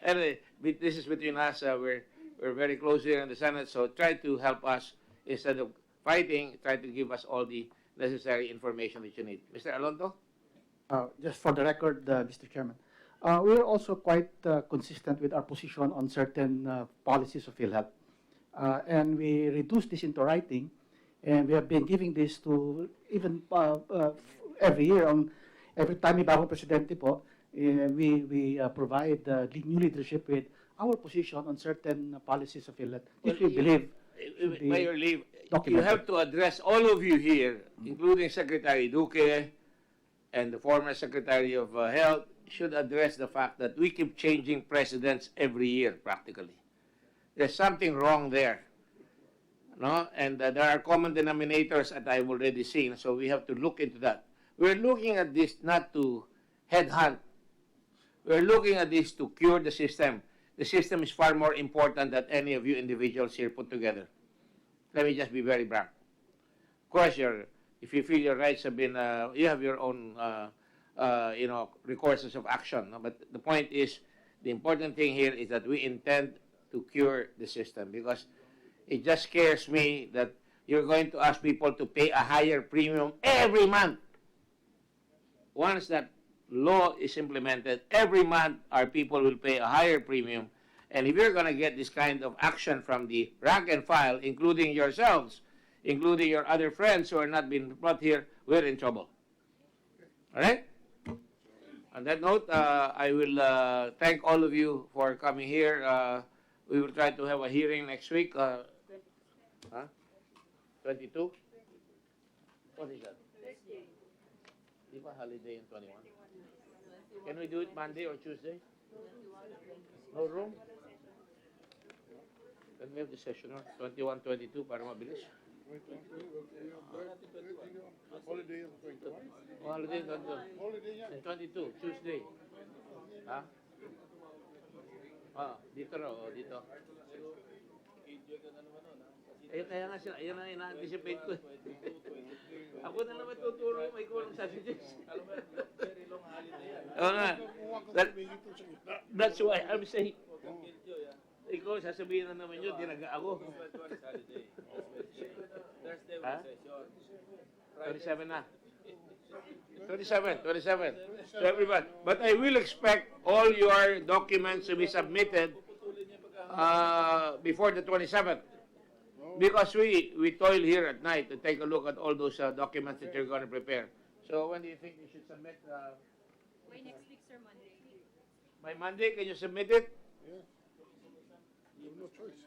Anyway, this is between us. We're very close here in the Senate, so try to help us instead of fighting. Try to give us all the necessary information that you need. Mr. Alonso? Just for the record, Mr. Chairman, we are also quite consistent with our position on certain policies of PhilHEALTH. And we reduced this into writing, and we have been giving this to even every year. Every time may bagong presidente po, we provide new leadership with our position on certain policies of PhilHEALTH, which we believe. By your leave, you have to address all of you here, including Secretary Duque and the former Secretary of Health, should address the fact that we keep changing presidents every year, practically. There's something wrong there, no? And there are common denominators that I've already seen, so we have to look into that. We're looking at this not to headhunt. We're looking at this to cure the system. The system is far more important than any of you individuals here put together. Let me just be very frank. Of course, if you feel your rights have been, you have your own, recourses of action. No? But the point is, the important thing here is that we intend to cure the system, because it just scares me that you're going to ask people to pay a higher premium every month. Once that law is implemented, every month our people will pay a higher premium. And if you're going to get this kind of action from the rank and file, including yourselves, including your other friends who are not being brought here, we're in trouble. All right? On that note, I will thank all of you for coming here. We will try to have a hearing next week. 22? What is that? Di ba holiday in 21? Can we do it Monday or Tuesday? No room? Can we have the session on 21, 22 para mabilis? Holiday on 21. Holiday in 22, Tuesday. Ha? Dito raw, dito. Eh, kaya nga sila, yan ang ina-anticipate ko. Ako na naman tuturo, may kulang sasages. Oo nga. That's why I'm saying, ikaw, sasabihin na naman yun, dinaga ako. Ha? 27 na. 27. So everyone. But I will expect all your documents to be submitted before the 27th. Because we toil here at night to take a look at all those documents that you're going to prepare. So when do you think you should submit? By next week, sir, Monday. By Monday, can you submit it? Yeah. You have no choice.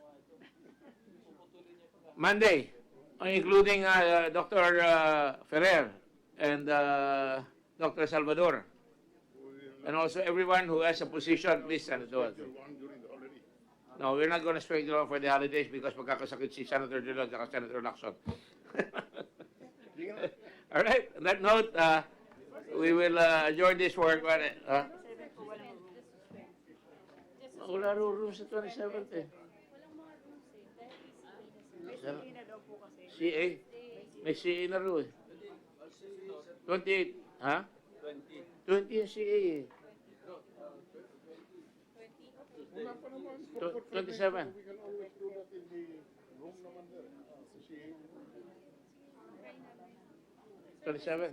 Monday, including Dr. Ferrer and Dr. Salvador. And also everyone who has a position, please send it to us. No, we're not going to schedule on for the holidays because magkakasakit si Senator Dillon at Senator Lacson. All right, on that note, we will adjourn this work. Wala room sa 27th eh. CA? May CA na ro eh. 28, ha? 20 yung CA eh. 27. We can always do that in the room naman there. 27.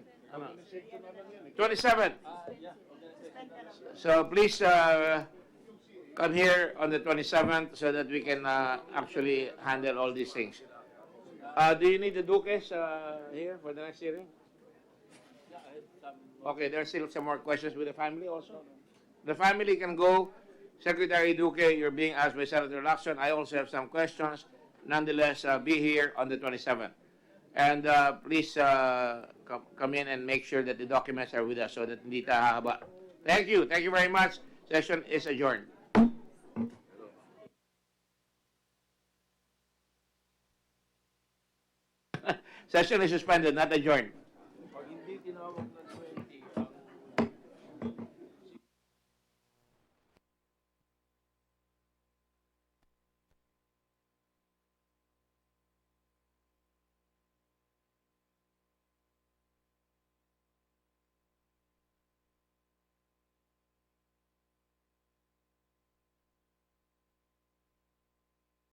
27. So please come here on the 27th so that we can actually handle all these things. Do you need the Duques here for the next hearing? Okay, there are still some more questions with the family also. The family can go. Secretary Duque, you're being asked by Senator Lacson. I also have some questions. Nonetheless, be here on the 27th. And please come in and make sure that the documents are with us so that hindi tayo hahaba. Thank you. Thank you very much. Session is adjourned. Session is suspended, not adjourned.